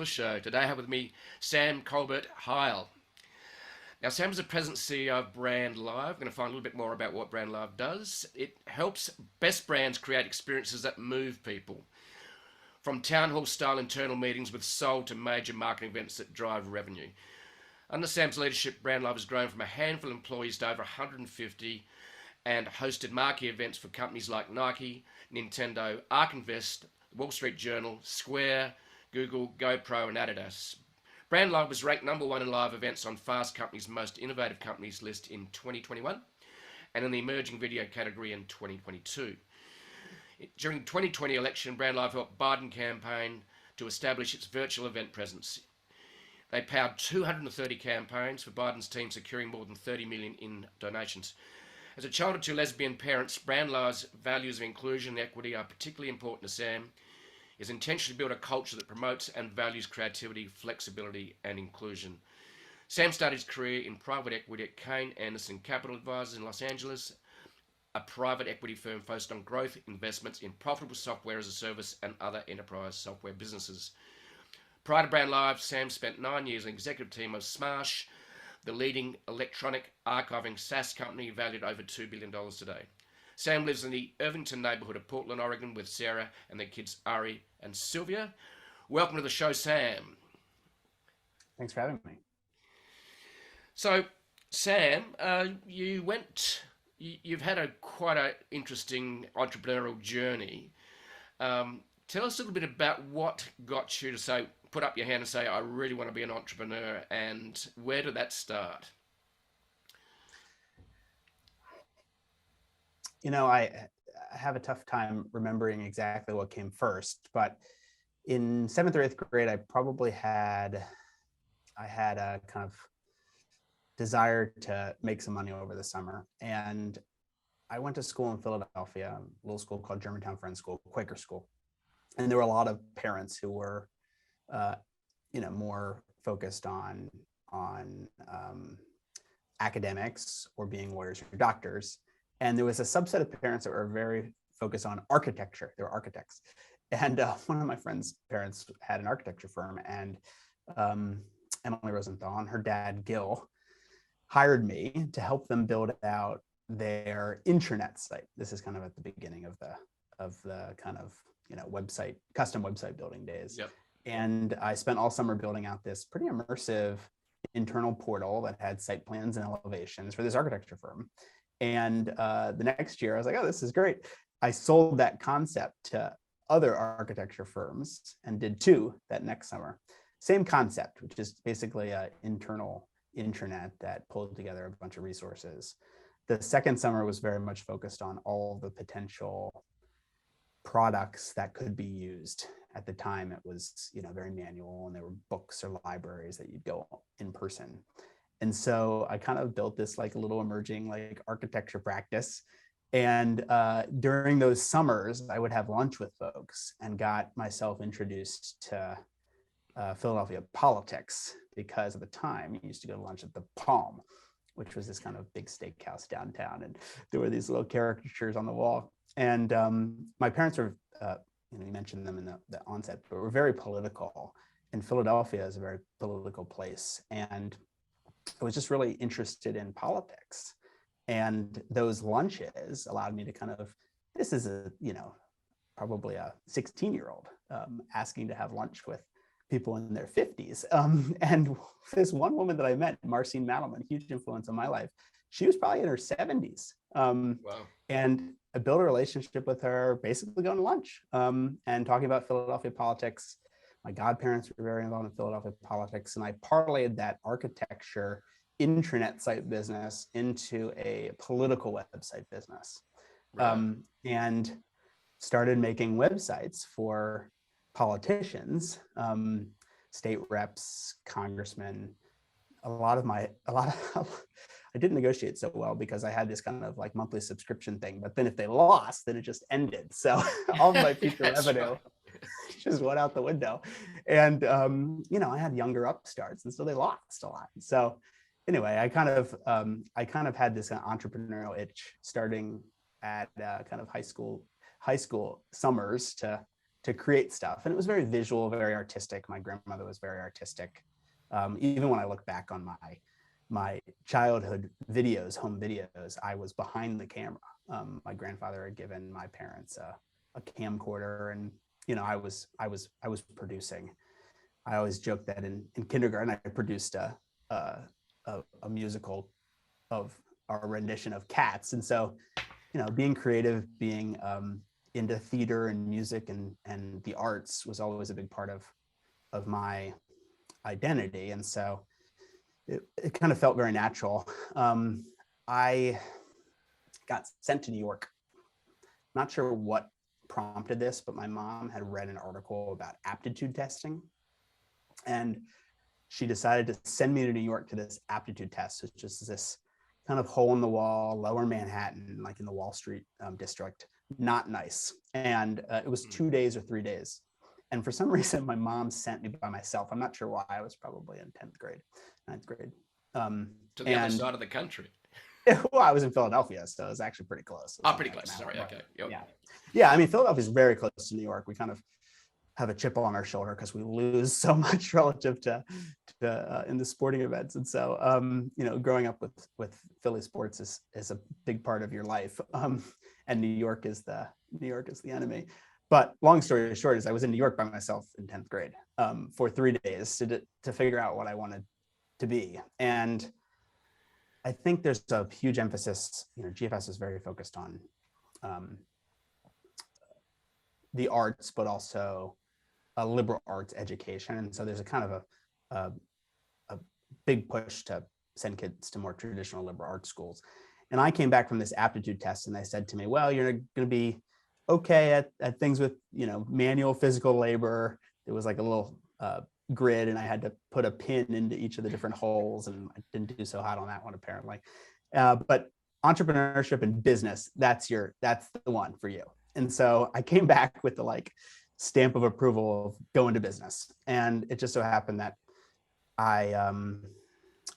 the show. Today I have with me Sam Kolbert-Hyle. Now, Sam's the President CEO of Brandlive. We're going to find a little bit more about what Brandlive does. It helps best brands create experiences that move people. From town hall style internal meetings with soul to major marketing events that drive revenue. Under Sam's leadership, Brandlive has grown from a handful of employees to over 150 and hosted marquee events for companies like Nike, Nintendo, Ark Invest, Wall Street Journal, Square, Google, GoPro, and Adidas. Brandlive was ranked #1 in live events on Fast Company's Most Innovative Companies list in 2021 and in the emerging video category in 2022. During the 2020 election, Brandlive helped Biden campaign to establish its virtual event presence. They powered 230 campaigns for Biden's team, securing more than 30 million in donations. As a child of two lesbian parents, Brandlive's values of inclusion and equity are particularly important to Sam. Is intentionally build a culture that promotes and values creativity, flexibility, and inclusion. Sam started his career in private equity at Kane Anderson Capital Advisors in Los Angeles, a private equity firm focused on growth investments in profitable software as a service and other enterprise software businesses. Prior to Brandlive, Sam spent 9 years in the executive team of Smarsh, the leading electronic archiving SaaS company valued over $2 billion today. Sam lives in the Irvington neighborhood of Portland, Oregon with Sarah and their kids Ari and Sylvia. Welcome to the show, Sam. Thanks for having me. So, Sam, you've had quite an interesting entrepreneurial journey. Tell us a little bit about what got you to put up your hand and say, I really want to be an entrepreneur, and where did that start? You know, I have a tough time remembering exactly what came first, but in 7th or 8th grade, I had a kind of desire to make some money over the summer. And I went to school in Philadelphia, a little school called Germantown Friends School, Quaker school. And there were a lot of parents who were, more focused on academics or being lawyers or doctors. And there was a subset of parents that were very focused on architecture. They were architects. And one of my friend's parents had an architecture firm, and Emily Rosenthal and her dad, Gil, hired me to help them build out their intranet site. This is kind of at the beginning of the kind of, website, custom website building days. Yep. And I spent all summer building out this pretty immersive internal portal that had site plans and elevations for this architecture firm. And the next year I was like, oh, this is great. I sold that concept to other architecture firms and did 2 that next summer. Same concept, which is basically an internal intranet that pulled together a bunch of resources. The second summer was very much focused on all the potential products that could be used. At the time, it was, very manual, and there were books or libraries that you'd go in person. And so I kind of built this like a little emerging like architecture practice. And during those summers, I would have lunch with folks and got myself introduced to Philadelphia politics, because at the time you used to go to lunch at the Palm, which was this kind of big steakhouse downtown. And there were these little caricatures on the wall. And my parents were, you mentioned them in the onset, but were very political. And Philadelphia is a very political place. And I was just really interested in politics. And those lunches allowed me to kind of, this is probably a 16-year-old asking to have lunch with people in their 50s. And this one woman that I met, Marcine Madelman, huge influence on my life, she was probably in her 70s. Wow. And I built a relationship with her, basically going to lunch and talking about Philadelphia politics. My godparents were very involved in Philadelphia politics, and I parlayed that architecture intranet site business into a political website business. Right. And started making websites for politicians, state reps, congressmen. I didn't negotiate so well because I had this kind of like monthly subscription thing, but then if they lost, then it just ended. So all of my future revenue just went out the window. And, I had younger upstarts, and so they lost a lot. So anyway, I kind of had this entrepreneurial itch starting at kind of high school summers to to create stuff. And it was very visual, very artistic. My grandmother was very artistic. Even when I look back on my childhood videos, home videos, I was behind the camera. My grandfather had given my parents a camcorder, and I was producing. I always joke that in kindergarten I produced a musical of our rendition of Cats, and so being creative, being into theater and music and the arts was always a big part of my identity, and so it kind of felt very natural. I got sent to New York. Not sure what prompted this, but my mom had read an article about aptitude testing, and she decided to send me to New York to this aptitude test, which is this kind of hole in the wall, lower Manhattan, like in the Wall Street district. Not nice. And it was 2 days or 3 days. And for some reason, my mom sent me by myself. I'm not sure why. I was probably in 10th grade, 9th grade. To the other side of the country. Well, I was in Philadelphia, so it was actually pretty close. Pretty close. Sorry. Okay. Yep. Yeah. I mean, Philadelphia is very close to New York. We kind of have a chip on our shoulder because we lose so much relative to in the sporting events. And so, growing up with Philly sports is a big part of your life. And New York is the enemy. But long story short is I was in New York by myself in 10th grade for 3 days to figure out what I wanted to be. And I think there's a huge emphasis, GFS is very focused on the arts, but also a liberal arts education. And so there's a kind of a big push to send kids to more traditional liberal arts schools. And I came back from this aptitude test and they said to me, well, you're going to be okay at things with, manual physical labor. It was like a little grid, and I had to put a pin into each of the different holes, and I didn't do so hot on that one apparently. But entrepreneurship and business, that's the one for you. And so I came back with the stamp of approval of going to business. And it just so happened that I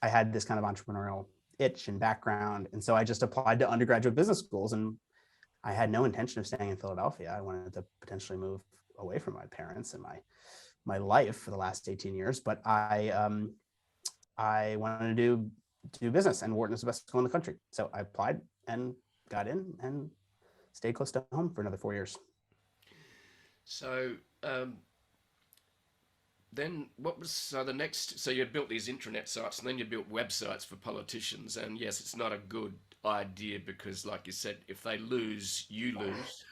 had this kind of entrepreneurial itch and background. And so I just applied to undergraduate business schools, and I had no intention of staying in Philadelphia. I wanted to potentially move away from my parents and my life for the last 18 years, but I wanted to do business, and Wharton is the best school in the country. So I applied and got in and stayed close to home for another 4 years. So then what was the next? So you built these intranet sites, and then you built websites for politicians. And yes, it's not a good idea because, like you said, if they lose, you lose.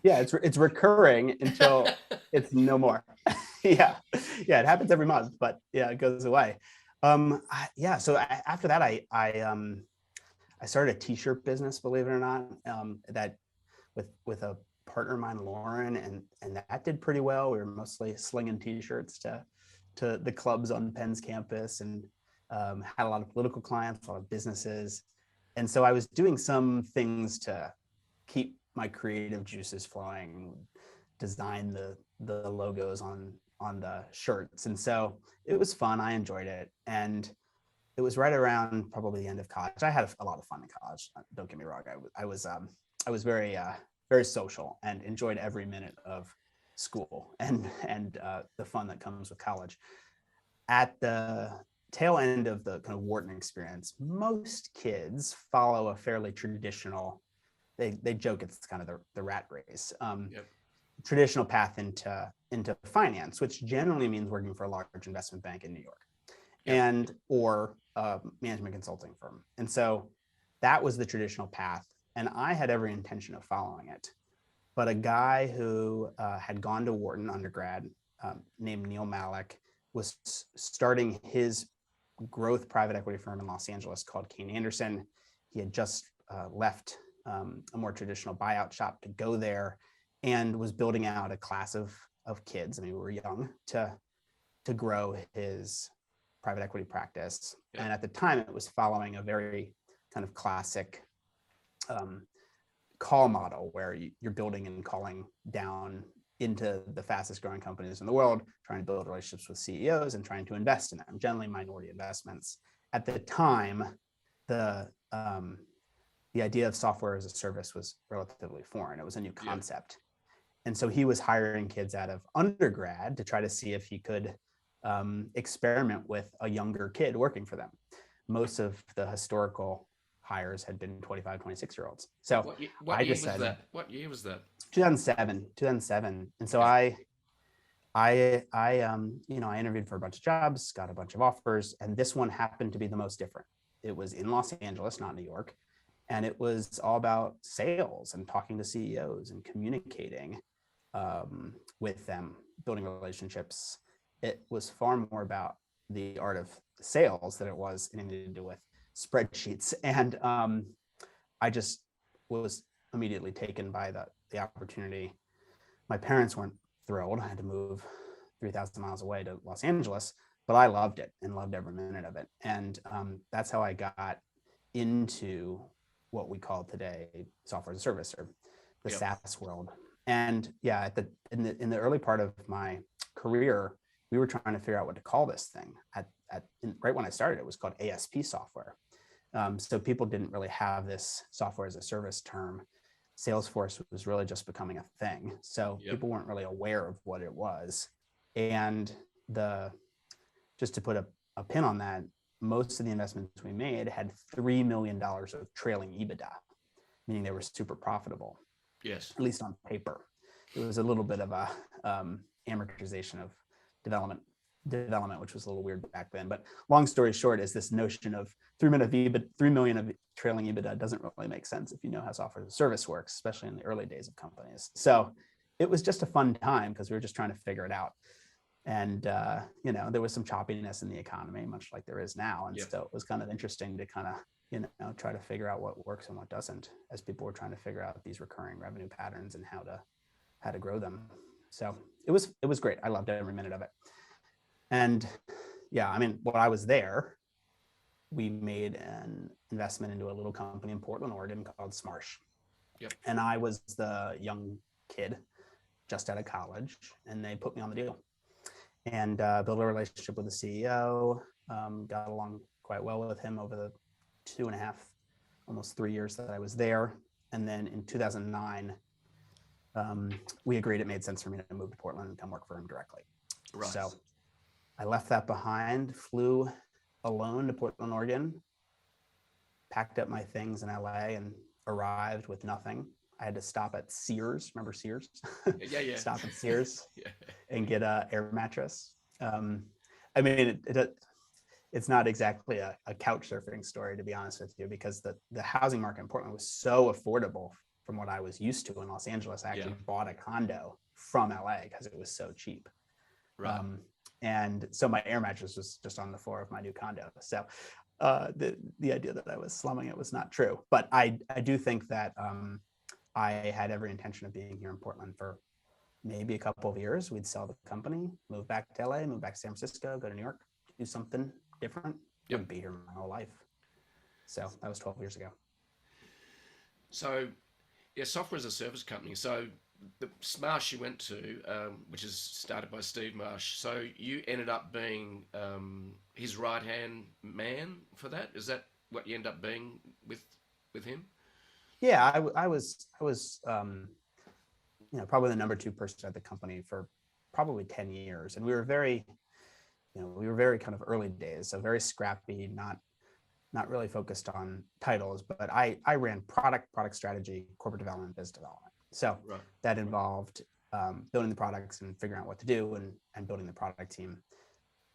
Yeah, it's recurring until it's no more. Yeah, it happens every month, but yeah, it goes away. So after that, I started a t-shirt business, believe it or not, that with a partner of mine, Lauren, and that did pretty well. We were mostly slinging t-shirts to the clubs on Penn's campus, and had a lot of political clients, a lot of businesses. And so I was doing some things to keep my creative juices flowing, design the logos on the shirts. And so it was fun. I enjoyed it. And it was right around probably the end of college. I had a lot of fun in college. Don't get me wrong. I was very, very social and enjoyed every minute of school and the fun that comes with college. At the tail end of the kind of Wharton experience, most kids follow a fairly traditional, they joke it's kind of the rat race, traditional path into finance, which generally means working for a large investment bank in New York, or a management consulting firm. And so that was the traditional path, and I had every intention of following it. But a guy who had gone to Wharton undergrad, named Neil Malik, was starting his growth private equity firm in Los Angeles called Kane Anderson. He had just left a more traditional buyout shop to go there, and was building out a class of kids. I mean, we were young to grow his private equity practice. Yeah. And at the time, it was following a very kind of classic call model where you're building and calling down into the fastest growing companies in the world, trying to build relationships with CEOs and trying to invest in them, generally minority investments. At the time, the idea of software as a service was relatively foreign. It was a new concept. And so he was hiring kids out of undergrad to try to see if he could experiment with a younger kid working for them. Most of the historical hires had been 25, 26-year-olds. So What I year was decided that? What year was that? 2007. And so Okay. I interviewed for a bunch of jobs, got a bunch of offers, and this one happened to be the most different. It was in Los Angeles, not New York. And it was all about sales and talking to CEOs and communicating with them, building relationships. It was far more about the art of sales than it was anything to do with spreadsheets. And I just was immediately taken by the opportunity. My parents weren't thrilled. I had to move 3,000 miles away to Los Angeles, but I loved it and loved every minute of it. And that's how I got into what we call today software as a service, or the Yep. SaaS world. And yeah, in the early part of my career, we were trying to figure out what to call this thing. Right when I started, it was called ASP software. So people didn't really have this software as a service term. Salesforce was really just becoming a thing. So Yep. people weren't really aware of what it was. And just to put a pin on that, most of the investments we made had $3 million of trailing EBITDA, meaning they were super profitable. Yes. At least on paper. It was a little bit of a amortization of development, which was a little weird back then. But long story short is this notion of 3 million of trailing EBITDA doesn't really make sense if you know how software as a service works, especially in the early days of companies. So it was just a fun time because we were just trying to figure it out. And there was some choppiness in the economy, much like there is now. And so it was kind of interesting to kind of try to figure out what works and what doesn't, as people were trying to figure out these recurring revenue patterns and how to grow them. So it was great. I loved every minute of it. And yeah, I mean, while I was there, we made an investment into a little company in Portland, Oregon called Smarsh. Yep. And I was the young kid just out of college, and they put me on the deal and built a relationship with the CEO, got along quite well with him over the 2.5, almost 3 years that I was there. And then in 2009, we agreed it made sense for me to move to Portland and come work for him directly. Right. So I left that behind, flew alone to Portland, Oregon, packed up my things in LA, and arrived with nothing. I had to stop at Sears. Remember Sears? Yeah. Stop at Sears Yeah. and get an air mattress. I mean, it's not exactly a couch surfing story, to be honest with you, because the housing market in Portland was so affordable from what I was used to in Los Angeles. I actually bought a condo from LA because it was so cheap. Right. And so my air mattress was just on the floor of my new condo. So the idea that I was slumming it was not true. But I do think that I had every intention of being here in Portland for maybe a couple of years. We'd sell the company, move back to LA, move back to San Francisco, go to New York, do something different. Wouldn't be here my whole life. So that was 12 years ago. So, yeah, software as a service company. So the Smarsh you went to, which is started by Steve Marsh. So you ended up being his right hand man for that. Is that what you end up being with him? Yeah, I was probably the number 2 person at the company for probably 10 years, and we were very kind of early days, so very scrappy, not really focused on titles, but I ran product strategy, corporate development, business development. So that involved building the products and figuring out what to do and building the product team.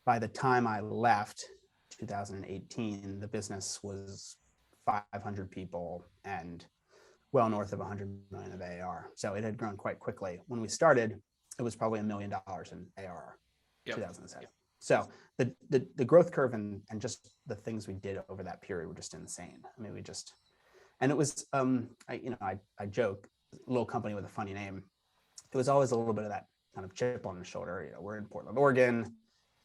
By the time I left 2018, the business was 500 people and well north of 100 million of ARR. So it had grown quite quickly. When we started, it was probably $1 million in ARR, 2007. So the growth curve and just the things we did over that period were just insane. I mean, and it was, I joke, a little company with a funny name. It was always a little bit of that kind of chip on the shoulder. We're in Portland, Oregon,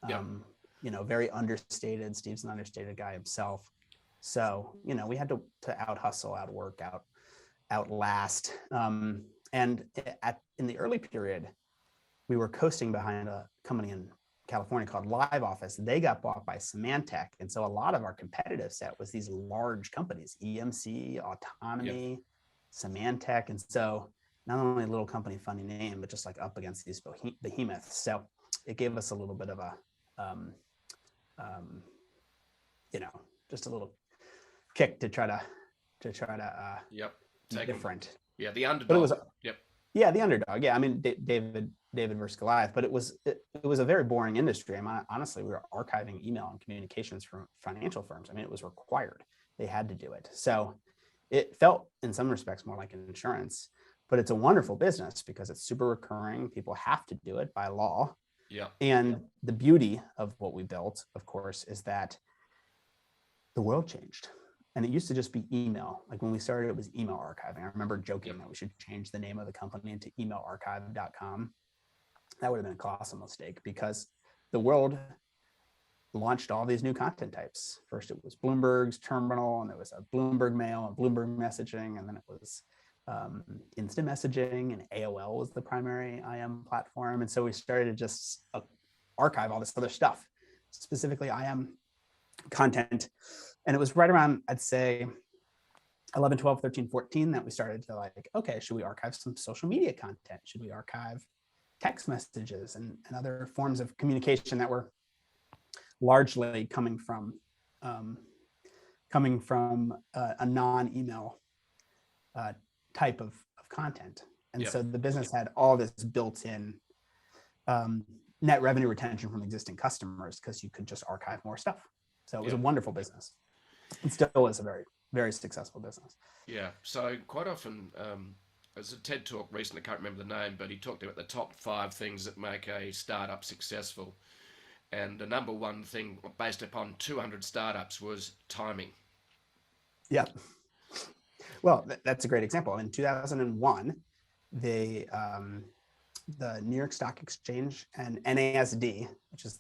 very understated. Steve's an understated guy himself. So, we had to out hustle, out work, outlast. And in the early period, we were coasting behind a company in California called Live Office. They got bought by Symantec. And so a lot of our competitive set was these large companies, EMC, Autonomy, Symantec. And so not only a little company funny name, but just like up against these behemoths. So it gave us a little bit of a, um, you know, just a little kick to try to Yep. be Take 'em. different. Yeah, the But it was, underdog. Yep. yeah, the underdog. Yeah, I mean, David versus Goliath, but it was a very boring industry. I mean, honestly, we were archiving email and communications from financial firms. I mean, it was required. They had to do it. So it felt in some respects more like an insurance, but it's a wonderful business because it's super recurring. People have to do it by law. Yeah. And the beauty of what we built, of course, is that the world changed. And it used to just be email. Like when we started, it was email archiving. I remember joking that we should change the name of the company into emailarchive.com. That would have been a colossal mistake because the world launched all these new content types. First, it was Bloomberg's terminal, and there was a Bloomberg mail and Bloomberg messaging, and then it was instant messaging, and AOL was the primary IM platform. And so we started to just archive all this other stuff, specifically IM content. And it was right around, I'd say, 11, 12, 13, 14 that we started to like, okay, should we archive some social media content? Should we archive text messages and other forms of communication that were largely coming from a non-email type of content? And so the business had all this built-in net revenue retention from existing customers because you could just archive more stuff. So it was a wonderful business. It still is a very, very successful business. Yeah. So quite often, there's a TED talk recently, I can't remember the name, but he talked about the top 5 things that make a startup successful. And the number one thing based upon 200 startups was timing. Yeah. Well, that's a great example. In 2001, the New York Stock Exchange and NASD, which is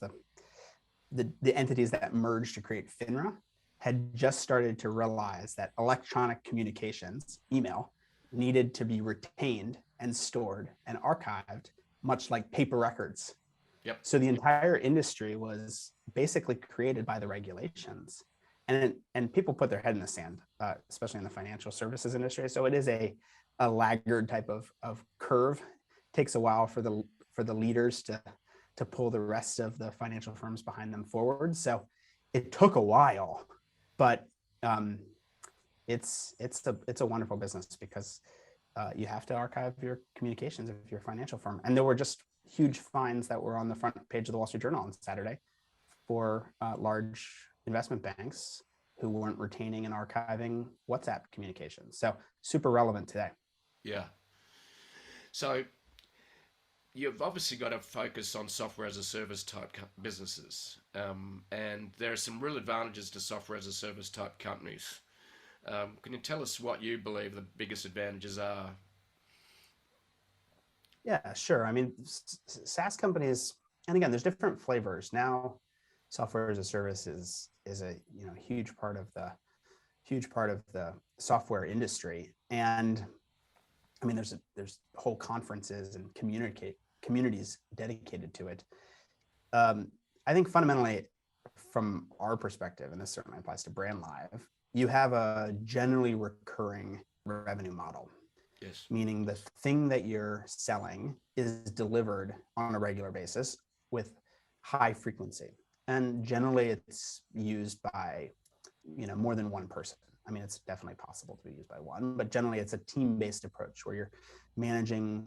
the entities that merged to create FINRA, had just started to realize that electronic communications, email, needed to be retained and stored and archived, much like paper records. Yep. So the entire industry was basically created by the regulations, and people put their head in the sand, especially in the financial services industry. So it is a laggard type of curve. It takes a while for the leaders to pull the rest of the financial firms behind them forward. So it took a while, but it's a wonderful business because you have to archive your communications if you're a financial firm. And there were just huge fines that were on the front page of the Wall Street Journal on Saturday for large investment banks who weren't retaining and archiving WhatsApp communications. So super relevant today. Yeah. So you've obviously got to focus on software as a service type businesses. And there are some real advantages to software as a service type companies. Can you tell us what you believe the biggest advantages are? Yeah, sure. I mean, SaaS companies, and again, there's different flavors. Now, software as a service is a huge part of the software industry. And I mean, there's whole conferences and communities dedicated to it. I think fundamentally, from our perspective, and this certainly applies to Brandlive, you have a generally recurring revenue model. Yes. Meaning the thing that you're selling is delivered on a regular basis with high frequency. And generally it's used by, more than one person. I mean, it's definitely possible to be used by one, but generally it's a team-based approach where you're managing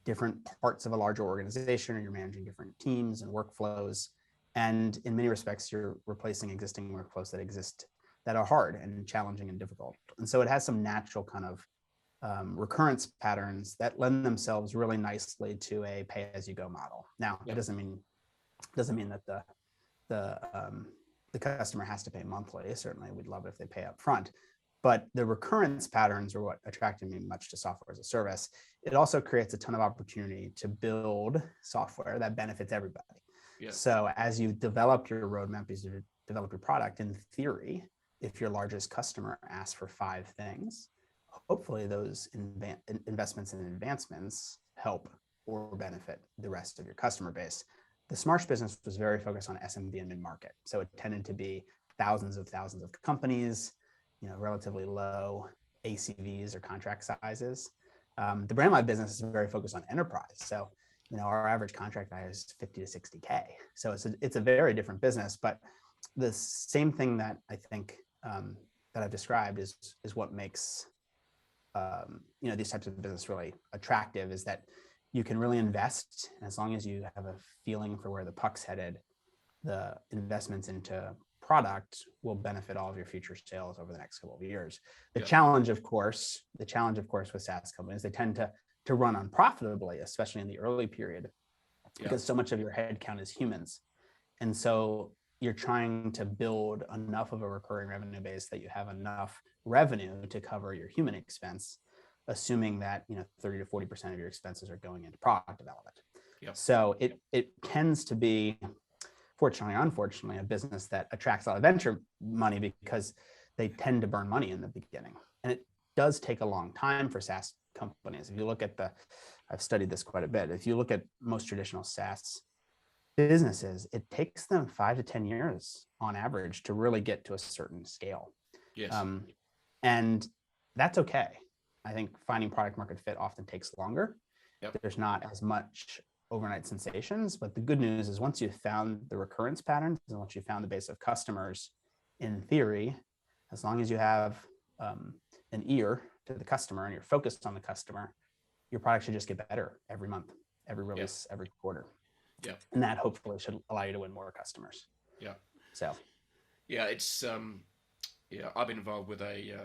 different parts of a larger organization, or you're managing different teams and workflows. And in many respects, you're replacing existing workflows that exist that are hard and challenging and difficult. And so it has some natural kind of recurrence patterns that lend themselves really nicely to a pay-as-you-go model. Now, that doesn't mean that the customer has to pay monthly. Certainly, we'd love it if they pay up front. But the recurrence patterns are what attracted me much to software as a service. It also creates a ton of opportunity to build software that benefits everybody. Yeah. So as you develop your roadmap, as you develop your product, in theory, if your largest customer asks for 5 things, hopefully those investments and advancements help or benefit the rest of your customer base. The Smarsh business was very focused on SMB and mid-market. So it tended to be thousands of companies, relatively low ACVs or contract sizes. The Brandlive business is very focused on enterprise. So, our average contract value is 50 to 60K. So it's a very different business, but the same thing that I think that I've described is what makes these types of business really attractive, is that you can really invest, and as long as you have a feeling for where the puck's headed, the investments into product will benefit all of your future sales over the next couple of years. The challenge, of course, with SaaS companies, they tend to run unprofitably, especially in the early period, because so much of your headcount is humans. And so you're trying to build enough of a recurring revenue base that you have enough revenue to cover your human expense, assuming that 30 to 40% of your expenses are going into product development. So it tends to be, fortunately or unfortunately, a business that attracts a lot of venture money because they tend to burn money in the beginning. And it does take a long time for SaaS companies. If you look at I've studied this quite a bit. If you look at most traditional SaaS businesses, it takes them 5 to 10 years on average to really get to a certain scale. And that's okay. I think finding product market fit often takes longer. There's not as much overnight sensations, but the good news is once you've found the recurrence patterns and once you've found the base of customers, in theory, as long as you have an ear to the customer and you're focused on the customer, your product should just get better every month, every release, every quarter. And that hopefully should allow you to win more customers. So it's I've been involved with a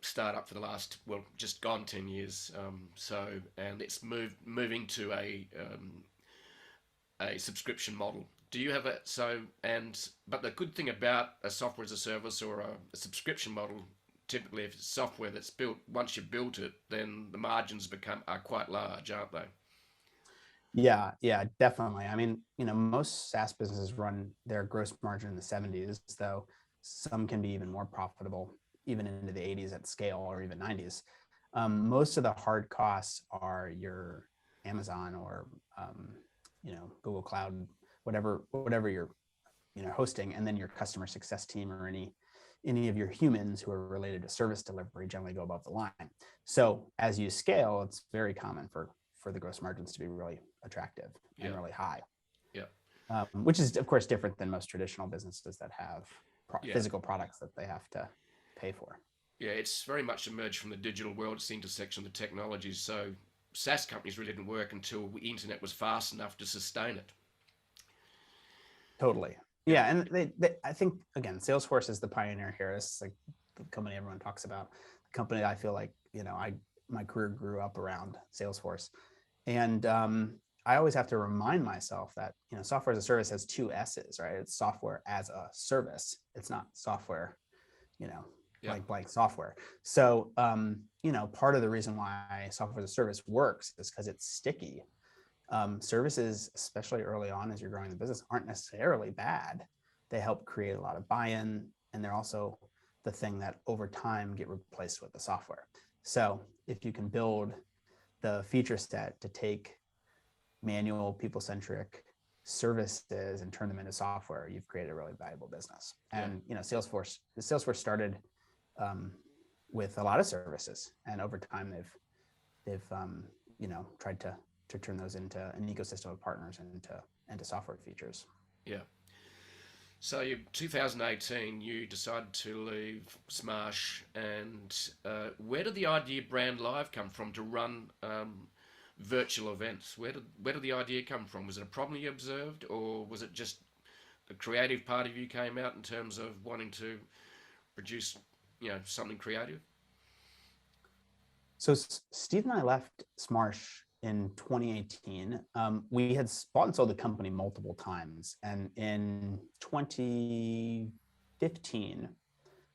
startup for the last, just gone 10 years. And it's moving to a subscription model. Do you have but the good thing about a software as a service or a subscription model, typically if it's software that's built, once you've built it, then the margins are quite large, aren't they? Yeah, definitely. I mean, most SaaS businesses run their gross margin in the 70s, though some can be even more profitable, even into the 80s at scale, or even 90s. Most of the hard costs are your Amazon or Google Cloud, whatever you're hosting, and then your customer success team or any of your humans who are related to service delivery generally go above the line. So as you scale, it's very common for the gross margins to be really attractive and really high. Which is of course different than most traditional businesses that have physical products that they have to pay for. It's very much emerged from the digital world. It's the intersection of the technologies. So SaaS companies really didn't work until the internet was fast enough to sustain it. Totally. And they I think, again, Salesforce is the pioneer here. It's like the company everyone talks about. The company I feel like, my career grew up around Salesforce. And I always have to remind myself that, software as a service has 2 S's, right? It's software as a service. It's not software, blank software. So, part of the reason why software as a service works is because it's sticky. Services, especially early on as you're growing the business, aren't necessarily bad. They help create a lot of buy-in, and they're also the thing that over time get replaced with the software. So if you can build the feature set to take manual, people-centric services and turn them into software, you've created a really valuable business. And Salesforce started with a lot of services, and over time they've tried to turn those into an ecosystem of partners and into software features. So in 2018, you decided to leave Smarsh, and where did the idea Brandlive come from to run virtual events? Where did the idea come from? Was it a problem you observed, or was it just the creative part of you came out in terms of wanting to produce, something creative? So Steve and I left Smarsh in 2018. We had bought and sold the company multiple times. And in 2015,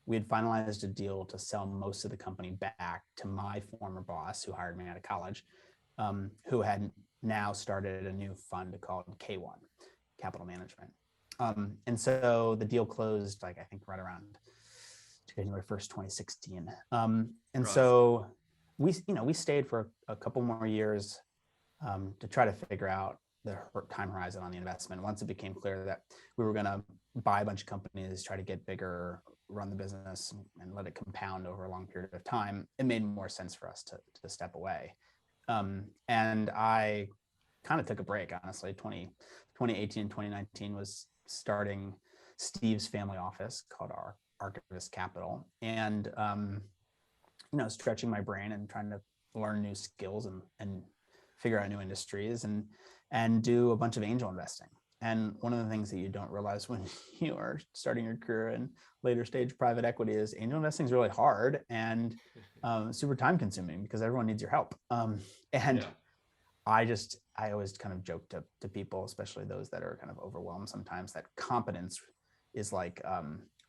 we had finalized a deal to sell most of the company back to my former boss, who hired me out of college, who had now started a new fund called K1, Capital Management. And so the deal closed, I think right around January 1st, 2016. So we stayed for a couple more years to try to figure out the time horizon on the investment. Once it became clear that we were going to buy a bunch of companies, try to get bigger, run the business, and let it compound over a long period of time, it made more sense for us to step away And I kind of took a break, honestly. 2018, 2019 was starting Steve's family office called Ark Invest Capital. And, stretching my brain and trying to learn new skills and figure out new industries and do a bunch of angel investing. And one of the things that you don't realize when you are starting your career in later stage private equity is angel investing is really hard and super time consuming because everyone needs your help. And I always kind of joke to people, especially those that are kind of overwhelmed sometimes, that competence is like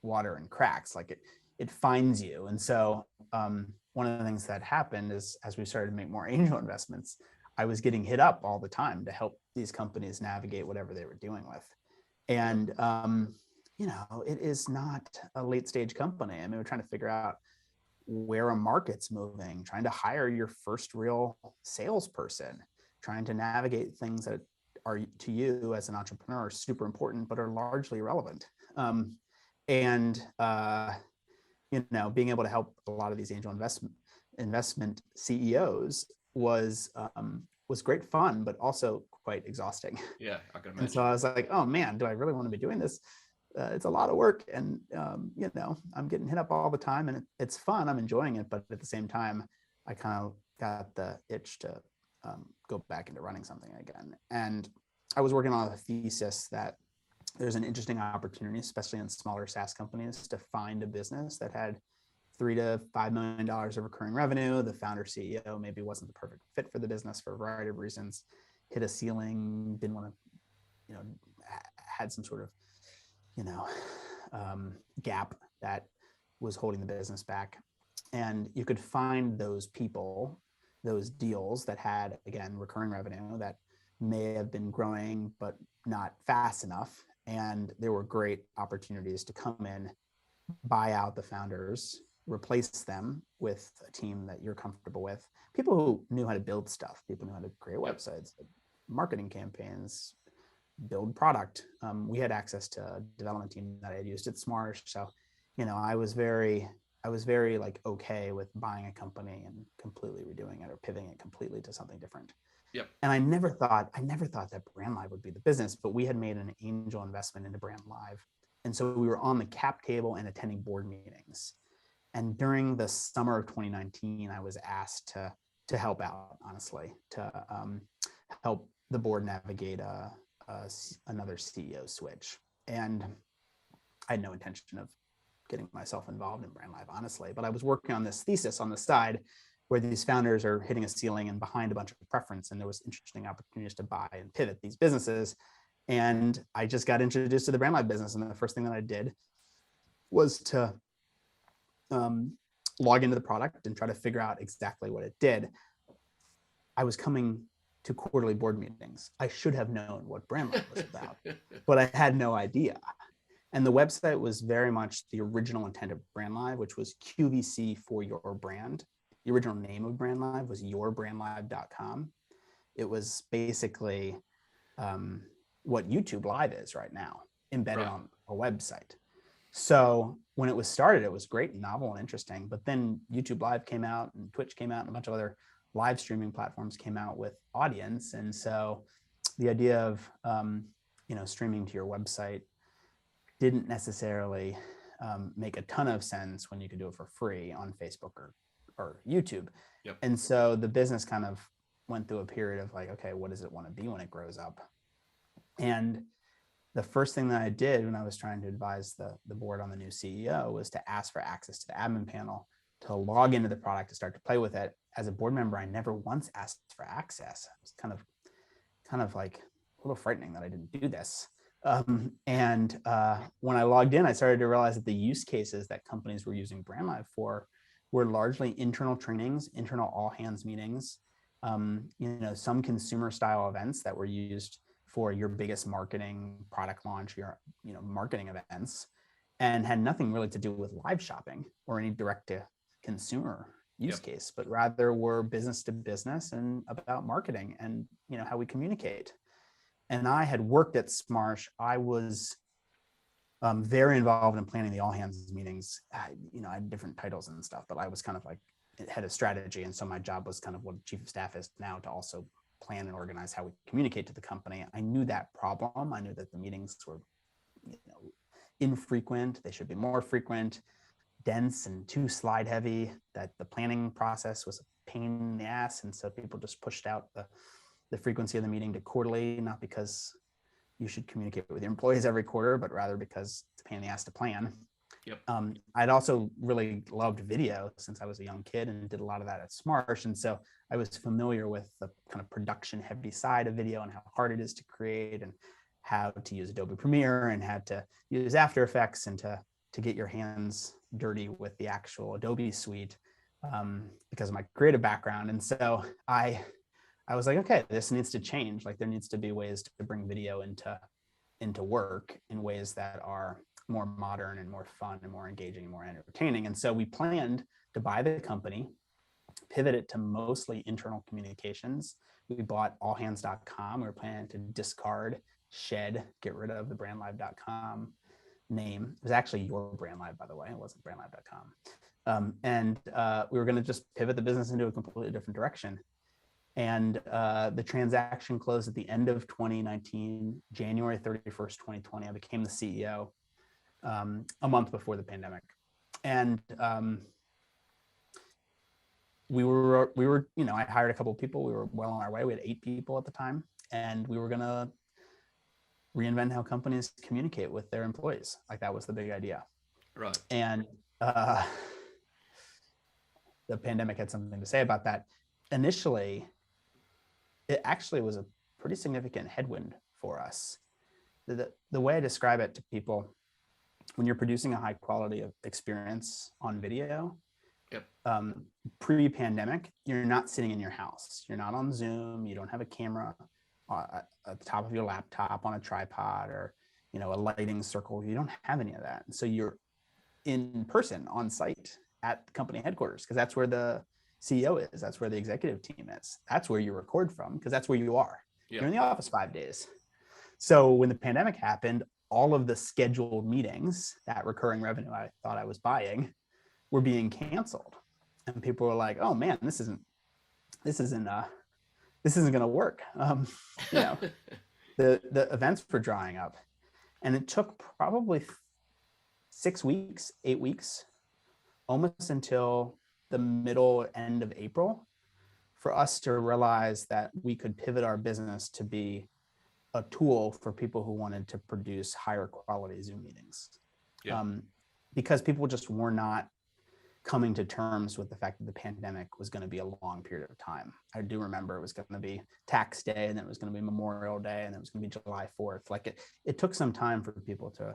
water and cracks, like it finds you. And so one of the things that happened is as we started to make more angel investments, I was getting hit up all the time to help these companies navigate whatever they were dealing with. And, it is not a late stage company. I mean, we're trying to figure out where a market's moving, trying to hire your first real salesperson, trying to navigate things that are to you as an entrepreneur super important, but are largely irrelevant. Being able to help a lot of these angel investment CEOs was great fun, but also quite exhausting. Yeah, I can imagine. And so I was like, oh man, do I really want to be doing this? It's a lot of work, and I'm getting hit up all the time, and it's fun. I'm enjoying it, but at the same time, I kind of got the itch to go back into running something again. And I was working on a thesis that there's an interesting opportunity, especially in smaller SaaS companies, to find a business that had $3 to $5 million of recurring revenue. The founder CEO maybe wasn't the perfect fit for the business for a variety of reasons, hit a ceiling, didn't want to, had some sort of, gap that was holding the business back. And you could find those people, those deals that had, again, recurring revenue that may have been growing, but not fast enough. And there were great opportunities to come in, buy out the founders, replace them with a team that you're comfortable with, people who knew how to build stuff, people knew how to create websites, marketing campaigns, build product. We had access to a development team that I had used at Smarsh. So, I was very like okay with buying a company and completely redoing it or pivoting it completely to something different. Yep. And I never thought that Brandlive would be the business, but we had made an angel investment into Brandlive. And so we were on the cap table and attending board meetings. And during the summer of 2019, I was asked to help out, honestly, to help the board navigate another CEO switch. And I had no intention of getting myself involved in Brandlive, honestly, but I was working on this thesis on the side where these founders are hitting a ceiling and behind a bunch of preference. And there was interesting opportunities to buy and pivot these businesses. And I just got introduced to the Brandlive business. And the first thing that I did was to log into the product and try to figure out exactly what it did. I was coming to quarterly board meetings. I should have known what Brandlive was about, but I had no idea. And the website was very much the original intent of Brandlive, which was QVC for your brand. The original name of Brandlive was yourbrandlive.com. It was basically what YouTube Live is right now, embedded on a website. So when it was started, it was great and novel and interesting. But then YouTube Live came out and Twitch came out and a bunch of other live streaming platforms came out with audience. And so the idea of streaming to your website didn't necessarily make a ton of sense when you could do it for free on Facebook or YouTube. Yep. And so the business kind of went through a period of like, okay, what does it want to be when it grows up? And the first thing that I did when I was trying to advise the board on the new CEO was to ask for access to the admin panel to log into the product, to start to play with it. As a board member, I never once asked for access. It was kind of like a little frightening that I didn't do this. When I logged in, I started to realize that the use cases that companies were using Brandlive for were largely internal trainings, internal all hands meetings, some consumer style events that were used for your biggest marketing product launch, your marketing events, and had nothing really to do with live shopping or any direct to consumer use case, but rather were business to business and about marketing and how we communicate. And I had worked at Smarsh. I was very involved in planning the all hands meetings. I had different titles and stuff, but I was kind of like head of strategy. And so my job was kind of what chief of staff is now, to also plan and organize how we communicate to the company. I knew that problem. I knew that the meetings were, infrequent. They should be more frequent, dense and too slide heavy, that the planning process was a pain in the ass. And so people just pushed out the frequency of the meeting to quarterly, not because you should communicate with your employees every quarter, but rather because it's a pain in the ass to plan. Yep. I'd also really loved video since I was a young kid and did a lot of that at Smarsh. And so I was familiar with the kind of production heavy side of video and how hard it is to create, and how to use Adobe Premiere, and how to use After Effects, and to get your hands dirty with the actual Adobe suite, because of my creative background. And so I was like, okay, this needs to change. Like, there needs to be ways to bring video into work in ways that are more modern and more fun and more engaging and more entertaining. And so we planned to buy the company, pivot it to mostly internal communications. We bought allhands.com. We were planning to discard, shed, get rid of the brandlive.com name. It was actually your Brandlive, by the way. It wasn't brandlive.com. And we were going to just pivot the business into a completely different direction. And the transaction closed at the end of 2019, January 31st, 2020. I became the CEO a month before the pandemic. And we were, I hired a couple of people. We were well on our way. We had 8 people at the time, and we were going to reinvent how companies communicate with their employees. Like, that was the big idea. Right. And the pandemic had something to say about that. Initially, it actually was a pretty significant headwind for us. The way I describe it to people, when you're producing a high quality of experience on video, yep. Pre-pandemic, you're not sitting in your house. You're not on Zoom. You don't have a camera at the top of your laptop on a tripod, or a lighting circle. You don't have any of that. And so you're in person, on site at the company headquarters, because that's where the CEO is. That's where the executive team is. That's where you record from, because that's where you are. Yep. You're in the office 5 days. So when the pandemic happened, all of the scheduled meetings, that recurring revenue I thought I was buying, were being canceled. And people were like, "Oh man, this isn't going to work." The events were drying up, and it took probably 6 weeks, 8 weeks, almost until the end of April, for us to realize that we could pivot our business to be a tool for people who wanted to produce higher quality Zoom meetings. Yeah. Because people just were not coming to terms with the fact that the pandemic was going to be a long period of time. I do remember it was going to be tax day, and then it was going to be Memorial Day, and then it was going to be July 4th. Like, it took some time for people to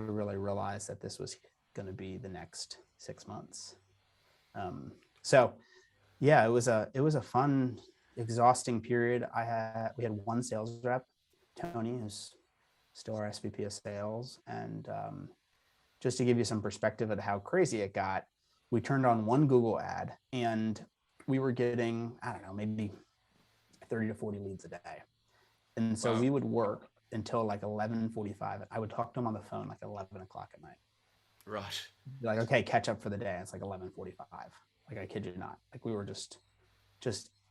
really realize that this was going to be the next 6 months. So yeah, it was a fun, exhausting period. We had one sales rep, Tony, who's still our SVP of sales. And just to give you some perspective of how crazy it got, we turned on one Google ad, and we were getting, I don't know, maybe 30 to 40 leads a day. And so we would work until like 11:45. I would talk to them on the phone like 11 o'clock at night. Right. Like, okay, catch up for the day. It's like 11:45. Like, I kid you not. Like, we were just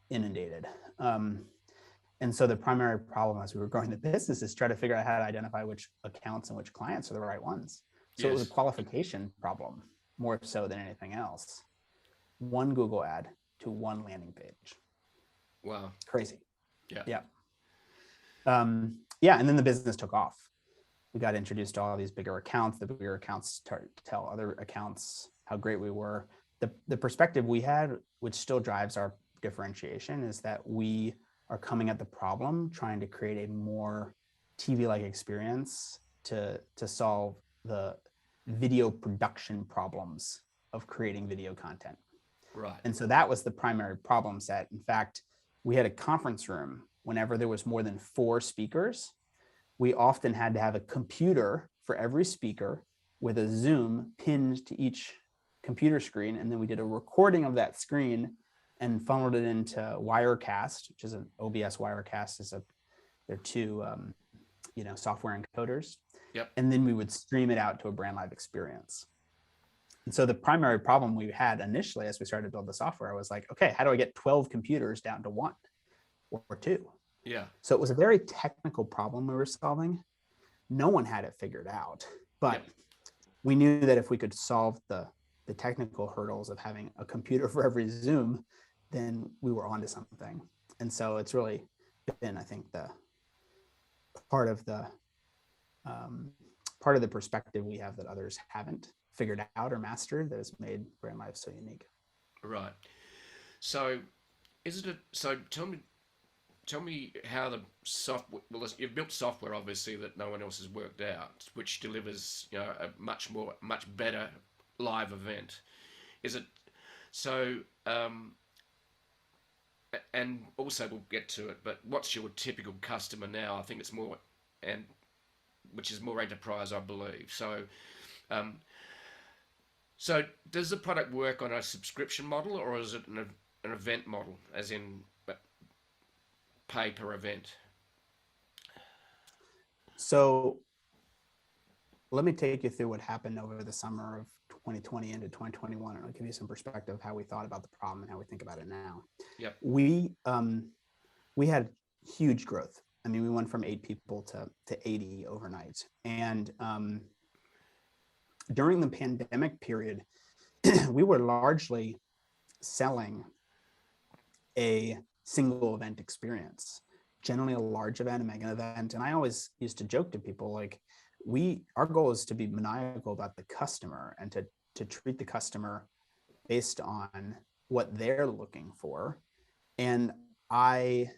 inundated. And so the primary problem as we were growing the business is try to figure out how to identify which accounts and which clients are the right ones. So It was a qualification problem more so than anything else. One Google ad to one landing page. Wow. Crazy. Yeah. Yeah. And then the business took off. We got introduced to all these bigger accounts. The bigger accounts started to tell other accounts how great we were. The perspective we had, which still drives our differentiation, is that we are coming at the problem trying to create a more TV-like experience to solve the video production problems of creating video content. Right. And so that was the primary problem set. In fact, we had a conference room. Whenever there was more than 4 speakers, we often had to have a computer for every speaker with a Zoom pinned to each computer screen. And then we did a recording of that screen and funneled it into Wirecast, which is an OBS Wirecast. They're 2 software encoders. Yep. And then we would stream it out to a Brandlive experience. And so the primary problem we had initially as we started to build the software was like, okay, how do I get 12 computers down to one or two? Yeah. So it was a very technical problem we were solving. No one had it figured out, but we knew that if we could solve the technical hurdles of having a computer for every Zoom, then we were onto something. And so it's really been, I think, the part of the perspective we have that others haven't figured out or mastered that has made Brandlive so unique. Right. So, tell me how the software. Well, you've built software obviously that no one else has worked out, which delivers a much better live event. Is it so? And also we'll get to it. But what's your typical customer now? I think it's more which is more enterprise, I believe. So, so does the product work on a subscription model, or is it an event model, as in pay per event? So let me take you through what happened over the summer of 2020 into 2021, and I'll give you some perspective of how we thought about the problem and how we think about it now. Yep. We had huge growth. I mean, we went from 8 people to 80 overnight. And during the pandemic period, we were largely selling a single event experience, generally a large event, a mega event. And I always used to joke to people like, our goal is to be maniacal about the customer and to treat the customer based on what they're looking for. And I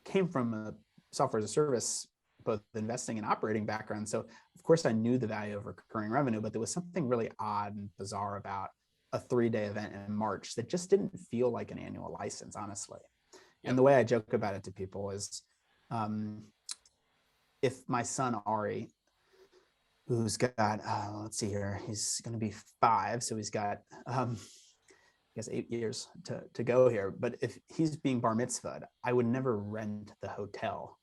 came from a software as a service, both investing and operating background. So of course I knew the value of recurring revenue, but there was something really odd and bizarre about a 3-day event in March that just didn't feel like an annual license, honestly. Yep. And the way I joke about it to people is, if my son Ari, who's got, let's see here, he's going to be 5, so he's got, I guess 8 years to go here. But if he's being bar mitzvahed, I would never rent the hotel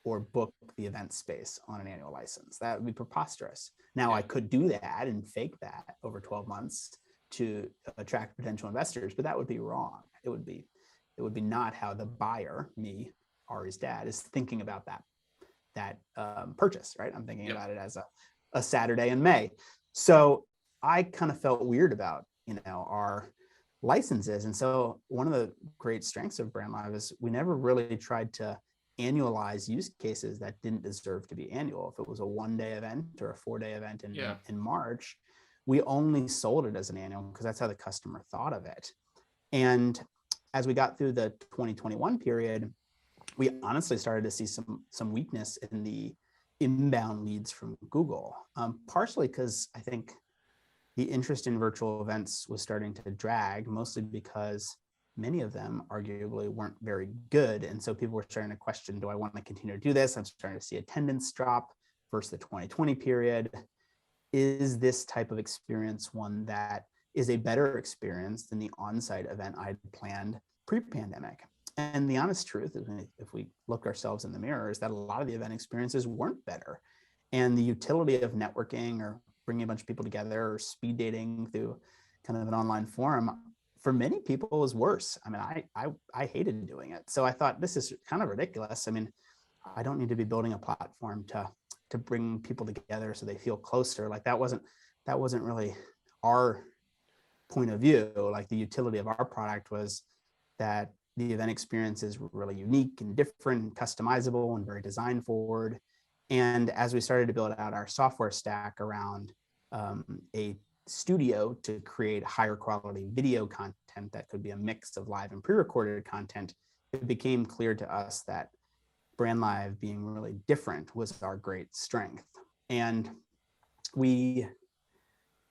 or book the event space on an annual license. That would be preposterous. Now I could do that and fake that over 12 months to attract potential investors, but that would be wrong. It would be not how the buyer, me, Ari's dad, is thinking about that purchase, right? I'm thinking about it as a Saturday in May. So I kind of felt weird about, our licenses. And so one of the great strengths of Brandlive is we never really tried to annualize use cases that didn't deserve to be annual. If it was a 1-day event or a 4-day event in March, we only sold it as an annual because that's how the customer thought of it. And as we got through the 2021 period, we honestly started to see some weakness in the inbound leads from Google, partially because I think the interest in virtual events was starting to drag, mostly because many of them arguably weren't very good. And so people were starting to question, do I want to continue to do this? I'm starting to see attendance drop versus the 2020 period. Is this type of experience one that is a better experience than the on-site event I'd planned pre-pandemic? And the honest truth is, if we look ourselves in the mirror, is that a lot of the event experiences weren't better. And the utility of networking or bringing a bunch of people together or speed dating through kind of an online forum, for many people was worse. I mean, I hated doing it. So I thought, this is kind of ridiculous. I mean, I don't need to be building a platform to bring people together so they feel closer. Like that wasn't really our point of view. Like the utility of our product was that the event experiences were really unique and different and customizable and very design forward. And as we started to build out our software stack around a studio to create higher quality video content that could be a mix of live and pre-recorded content, it became clear to us that Brandlive being really different was our great strength. And we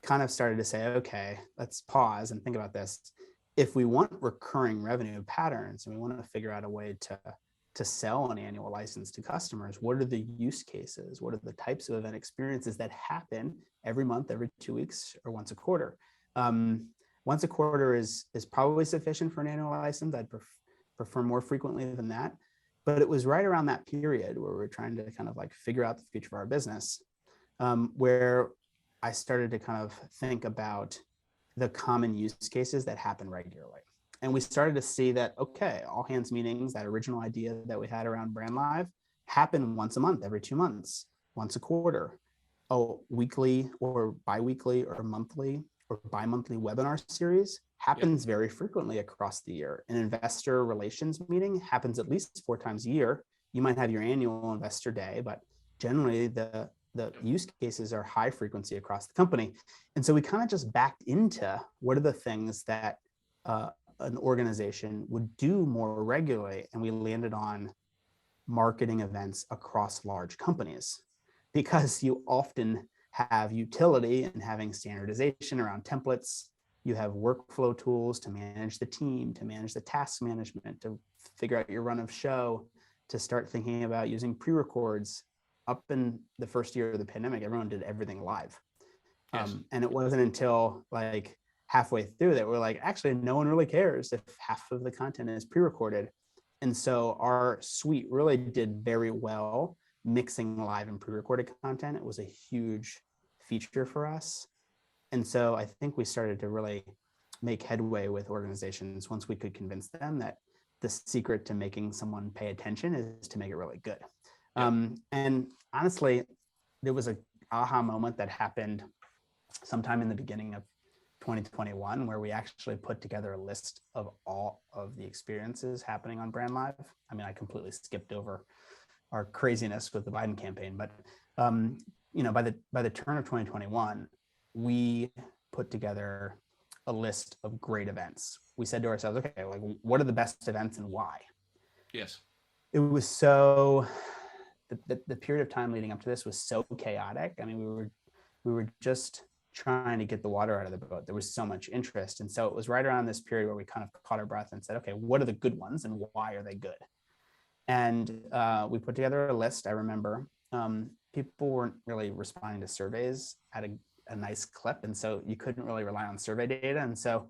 kind of started to say, okay, let's pause and think about this. If we want recurring revenue patterns and we want to figure out a way to sell an annual license to customers, what are the use cases? What are the types of event experiences that happen every month, every 2 weeks, or once a quarter? Once a quarter is probably sufficient for an annual license. I'd prefer more frequently than that. But it was right around that period where we were trying to kind of like figure out the future of our business, where I started to kind of think about the common use cases that happen regularly. And we started to see that, okay, all hands meetings, that original idea that we had around Brandlive, happen once a month, every 2 months, once a quarter, a weekly or biweekly or monthly or bi-monthly webinar series happens very frequently across the year. An investor relations meeting happens at least 4 times a year. You might have your annual investor day, but generally the use cases are high frequency across the company. And so we kind of just backed into what are the things that an organization would do more regularly. And we landed on marketing events across large companies, because you often have utility in having standardization around templates. You have workflow tools to manage the team, to manage the task management, to figure out your run of show, to start thinking about using pre-records. Up in the first year of the pandemic, everyone did everything live. And it wasn't until like halfway through that we're like, actually, no one really cares if half of the content is pre-recorded. And so our suite really did very well mixing live and pre-recorded content. It was a huge feature for us. And so I think we started to really make headway with organizations once we could convince them that the secret to making someone pay attention is to make it really good. And honestly, there was an aha moment that happened sometime in the beginning of 2021, where we actually put together a list of all of the experiences happening on Brandlive. I mean, I completely skipped over our craziness with the Biden campaign, but by the turn of 2021, we put together a list of great events. We said to ourselves, okay, like, what are the best events and why? Yes. It was so the period of time leading up to this was so chaotic. I mean, we were just trying to get the water out of the boat. There was so much interest. And so it was right around this period where we kind of caught our breath and said, okay, what are the good ones and why are they good? And we put together a list. I remember people weren't really responding to surveys at a nice clip. And so you couldn't really rely on survey data. And so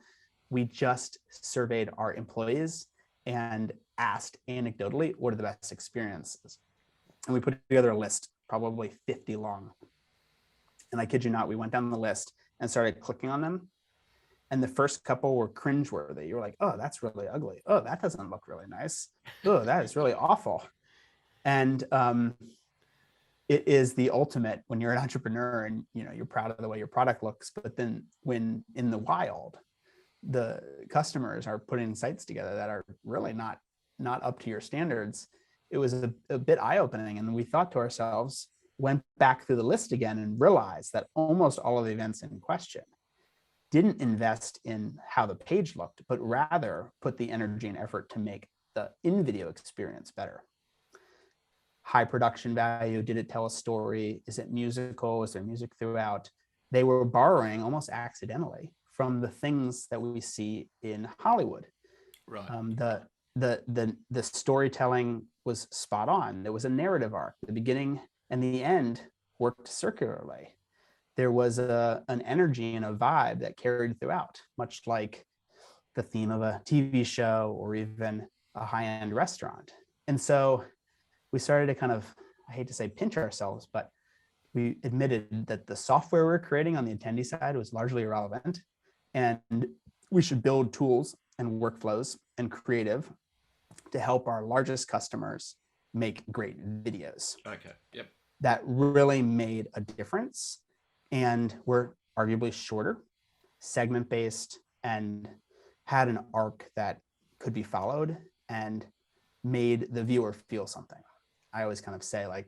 we just surveyed our employees and asked anecdotally, what are the best experiences? And we put together a list, probably 50 long. And I kid you not, we went down the list and started clicking on them. And the first couple were cringeworthy. You're like, oh, that's really ugly. Oh, that doesn't look really nice. Oh, that is really awful. And it is the ultimate when you're an entrepreneur and you're proud of the way your product looks. But then when in the wild, the customers are putting sites together that are really not up to your standards, it was a bit eye-opening. And we thought to ourselves, went back through the list again and realized that almost all of the events in question didn't invest in how the page looked, but rather put the energy and effort to make the in-video experience better. High production value, did it tell a story? Is it musical? Is there music throughout? They were borrowing almost accidentally from the things that we see in Hollywood. Right. The storytelling was spot on. There was a narrative arc. The beginning and the end worked circularly. There was an energy and a vibe that carried throughout, much like the theme of a TV show or even a high-end restaurant. And so we started to kind of, I hate to say pinch ourselves, but we admitted that the software we were creating on the attendee side was largely irrelevant. And we should build tools and workflows and creative to help our largest customers make great videos. Okay. Yep. That really made a difference and were arguably shorter, segment-based, and had an arc that could be followed and made the viewer feel something. I always kind of say, like,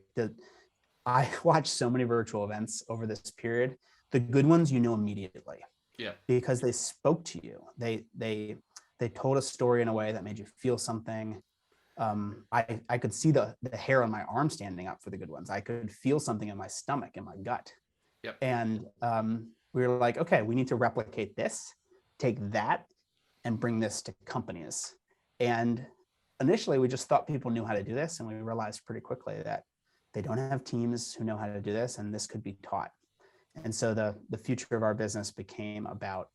I watched so many virtual events over this period. The good ones, immediately. Yeah. Because they spoke to you. They told a story in a way that made you feel something. I could see the hair on my arm standing up for the good ones. I could feel something in my stomach, in my gut. Yep. And we were like, okay, we need to replicate this, take that and bring this to companies. And initially we just thought people knew how to do this. And we realized pretty quickly that they don't have teams who know how to do this, and this could be taught. And so the future of our business became about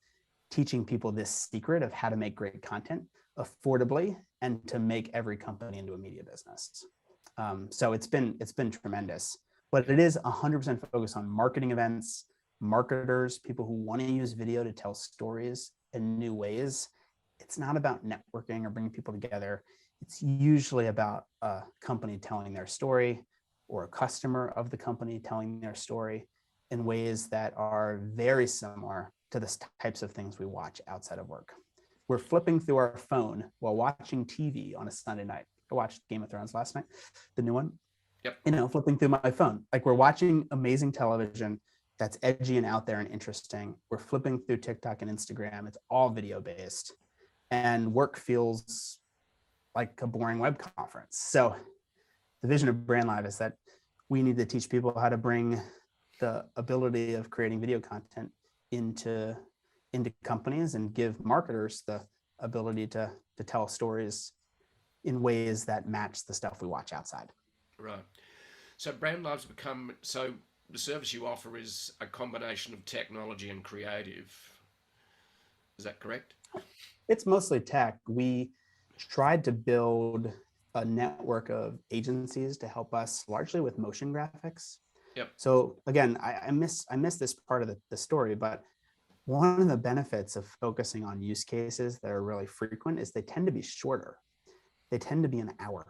teaching people this secret of how to make great content affordably and to make every company into a media business. So it's been tremendous, but it is 100% focused on marketing events, marketers, people who want to use video to tell stories in new ways, it's not about networking or bringing people together. It's usually about a company telling their story or a customer of the company telling their story in ways that are very similar to the types of things we watch outside of work. We're flipping through our phone while watching TV on a Sunday night. I watched Game of Thrones last night, the new one. Yep. Flipping through my phone. Like, we're watching amazing television that's edgy and out there and interesting. We're flipping through TikTok and Instagram. It's all video based, and work feels like a boring web conference. So the vision of Brandlive is that we need to teach people how to bring the ability of creating video content into companies and give marketers the ability to tell stories in ways that match the stuff we watch outside. Right. So Brandlive's become, so the service you offer is a combination of technology and creative. Is that correct? It's mostly tech. We tried to build a network of agencies to help us largely with motion graphics. Yep. So again, I miss this part of the story, but one of the benefits of focusing on use cases that are really frequent is they tend to be shorter. They tend to be an hour.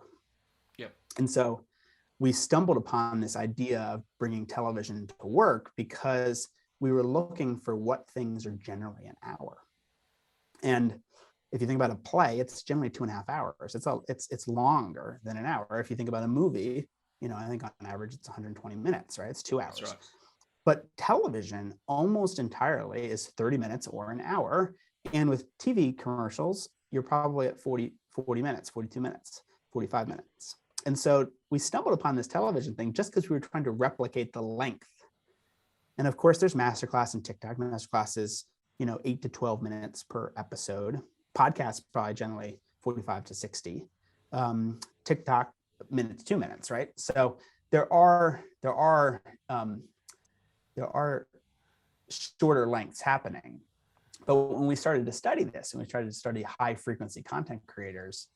Yep. And so we stumbled upon this idea of bringing television to work because we were looking for what things are generally an hour. And if you think about a play, it's generally 2.5 hours. It's longer than an hour. If you think about a movie, I think on average it's 120 minutes, right? It's 2 hours. That's right. But television almost entirely is 30 minutes or an hour. And with TV commercials, you're probably at 40 minutes, 42 minutes, 45 minutes. And so we stumbled upon this television thing just because we were trying to replicate the length. And of course, there's masterclass and TikTok. Masterclass is, 8 to 12 minutes per episode. Podcasts probably generally 45 to 60. TikTok, minute to 2 minutes, right? So there are shorter lengths happening. But when we started to study this and we started to study high frequency content creators,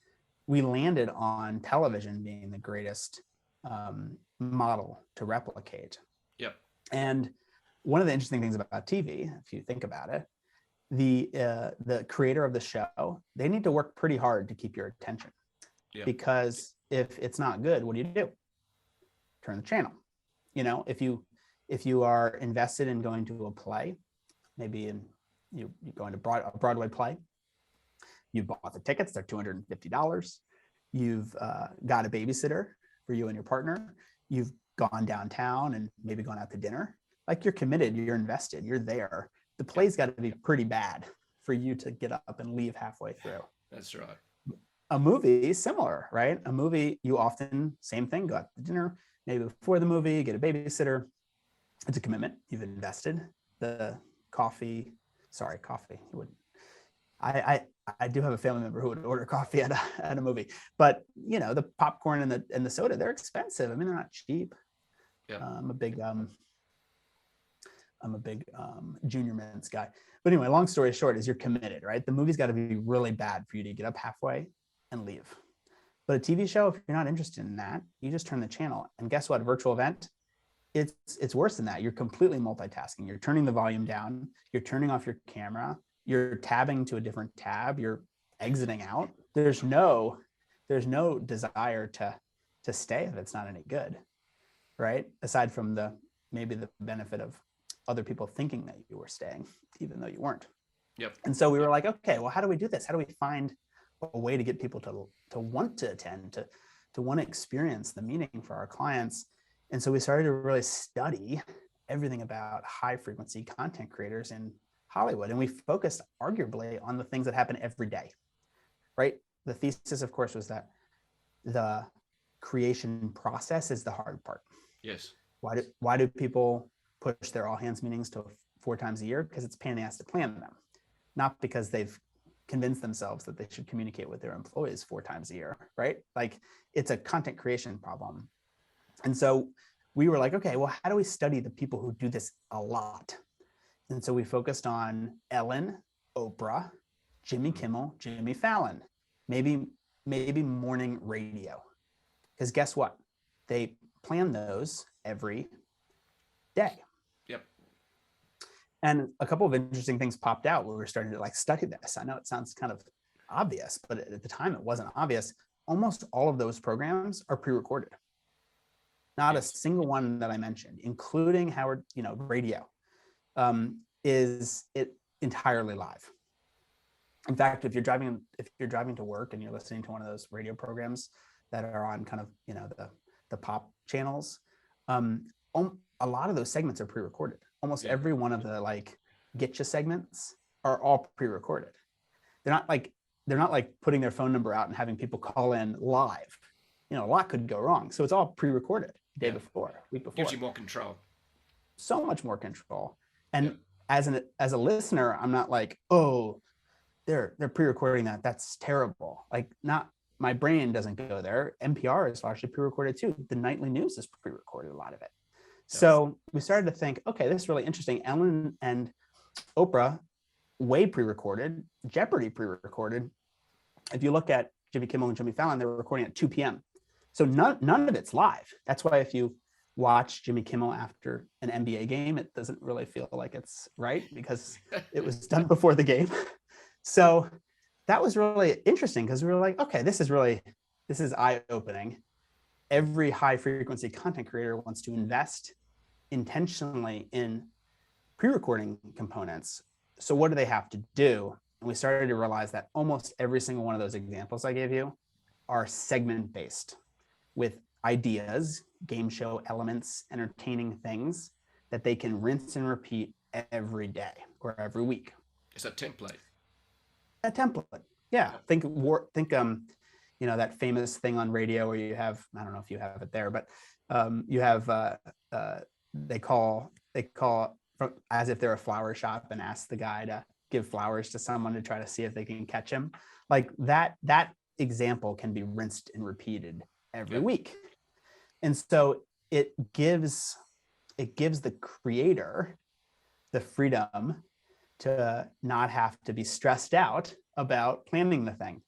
we landed on television being the greatest model to replicate. Yep. And one of the interesting things about TV, if you think about it, the creator of the show, they need to work pretty hard to keep your attention. Yep. Because if it's not good, what do? Turn the channel. If you are invested in going to a play, maybe you're going to a Broadway play, you bought the tickets, they're $250. You've got a babysitter for you and your partner. You've gone downtown and maybe gone out to dinner. Like, you're committed, you're invested, you're there. The play's got to be pretty bad for you to get up and leave halfway through. That's right. A movie, similar, right? A movie, you often, same thing, go out to dinner, maybe before the movie, get a babysitter. It's a commitment. You've invested. The coffee. You wouldn't. I do have a family member who would order coffee at a movie, but the popcorn and the soda, they're expensive. I mean, they're not cheap. Yeah. I'm a big Junior Mints guy. But anyway, long story short is you're committed, right? The movie's got to be really bad for you to get up halfway and leave. But a TV show, if you're not interested in that, you just turn the channel. And guess what? Virtual event, it's worse than that. You're completely multitasking. You're turning the volume down. You're turning off your camera. You're tabbing to a different tab. You're exiting out. There's no desire to stay if it's not any good, right? Aside from maybe the benefit of other people thinking that you were staying, even though you weren't. Yep. And so we were like, okay, well, how do we do this? How do we find a way to get people to want to attend, to want to experience the meeting for our clients? And so we started to really study everything about high frequency content creators in Hollywood. And we focused arguably on the things that happen every day, right? The thesis, of course, was that the creation process is the hard part. Yes. Why do people push their all hands meetings to 4 times a year? Because it's a pain in the ass to plan them, not because they've convinced themselves that they should communicate with their employees 4 times a year, right? Like, it's a content creation problem. And so we were like, okay, well, how do we study the people who do this a lot? And so we focused on Ellen, Oprah, Jimmy Kimmel, Jimmy Fallon, maybe morning radio. Because guess what? They plan those every day. Yep. And a couple of interesting things popped out where we were starting to like study this. I know it sounds kind of obvious, but at the time it wasn't obvious. Almost all of those programs are pre-recorded. Not a Yes. single one that I mentioned, including Howard, radio, is it entirely live. In fact, if you're driving to work and you're listening to one of those radio programs that are on kind of the pop channels, a lot of those segments are pre-recorded. Almost Yeah. every one of the like getcha segments are all pre-recorded. They're not like putting their phone number out and having people call in live. A lot could go wrong. So it's all pre-recorded the day Yeah. before, week before. Gives you more control. So much more control. And Yeah. as a listener, I'm not like, oh, they're pre-recording that. That's terrible. Like, not, my brain doesn't go there. NPR is largely pre-recorded too. The nightly news is pre-recorded, a lot of it. So we started to think, okay, this is really interesting. Ellen and Oprah, way pre-recorded. Jeopardy pre-recorded. If you look at Jimmy Kimmel and Jimmy Fallon, they were recording at 2 p.m. So none of it's live. That's why if you watch Jimmy Kimmel after an NBA game, it doesn't really feel like it's right, because it was done before the game. So that was really interesting, because we were like, okay, this is eye-opening. Every high frequency content creator wants to invest intentionally in pre-recording components. So what do they have to do? And we started to realize that almost every single one of those examples I gave you are segment based, with ideas, game show elements, entertaining things that they can rinse and repeat every day or every week. It's a template. A template. Yeah. Think that famous thing on radio where you have, I don't know if you have it there, but you have they call from, as if they're a flower shop, and ask the guy to give flowers to someone to try to see if they can catch him. Like that example can be rinsed and repeated every week. And so it gives the creator the freedom to not have to be stressed out about planning the thing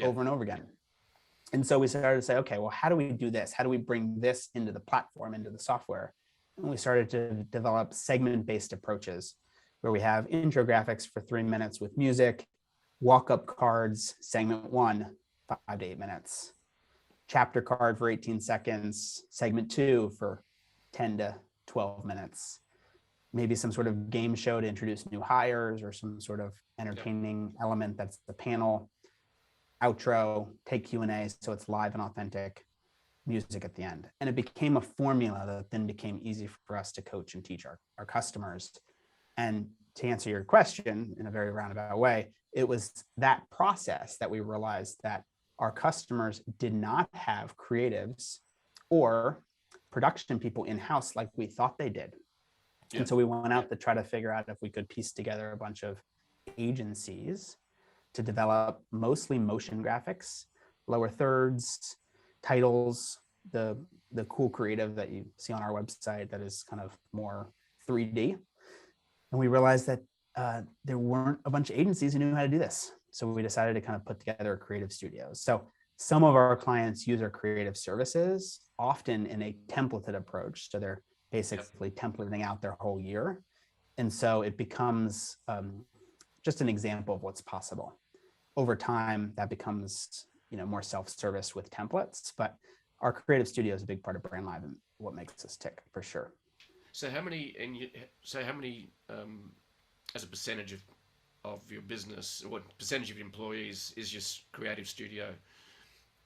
over and over again. And so we started to say, okay, well, how do we do this? How do we bring this into the platform, into the software? And we started to develop segment-based approaches where we have intro graphics for 3 minutes with music, walk-up cards, segment 1, 5 to 8 minutes, chapter card for 18 seconds, segment 2 for 10 to 12 minutes, maybe some sort of game show to introduce new hires, or some sort of entertaining element that's the panel, outro, take Q&A, so it's live and authentic, music at the end. And it became a formula that then became easy for us to coach and teach our customers. And to answer your question in a very roundabout way, it was that process that we realized that our customers did not have creatives or production people in-house like we thought they did. And so we went out to try to figure out if we could piece together a bunch of agencies to develop mostly motion graphics, lower thirds, titles, the cool creative that you see on our website that is kind of more 3D. And we realized that there weren't a bunch of agencies who knew how to do this. So we decided to kind of put together a creative studios. So some of our clients use our creative services, often in a templated approach. So they're basically templating out their whole year. And so it becomes just an example of what's possible. Over time, that becomes more self-service with templates, but our creative studio is a big part of Brandlive and what makes us tick, for sure. So how many as a percentage of your business, what percentage of employees is your creative studio?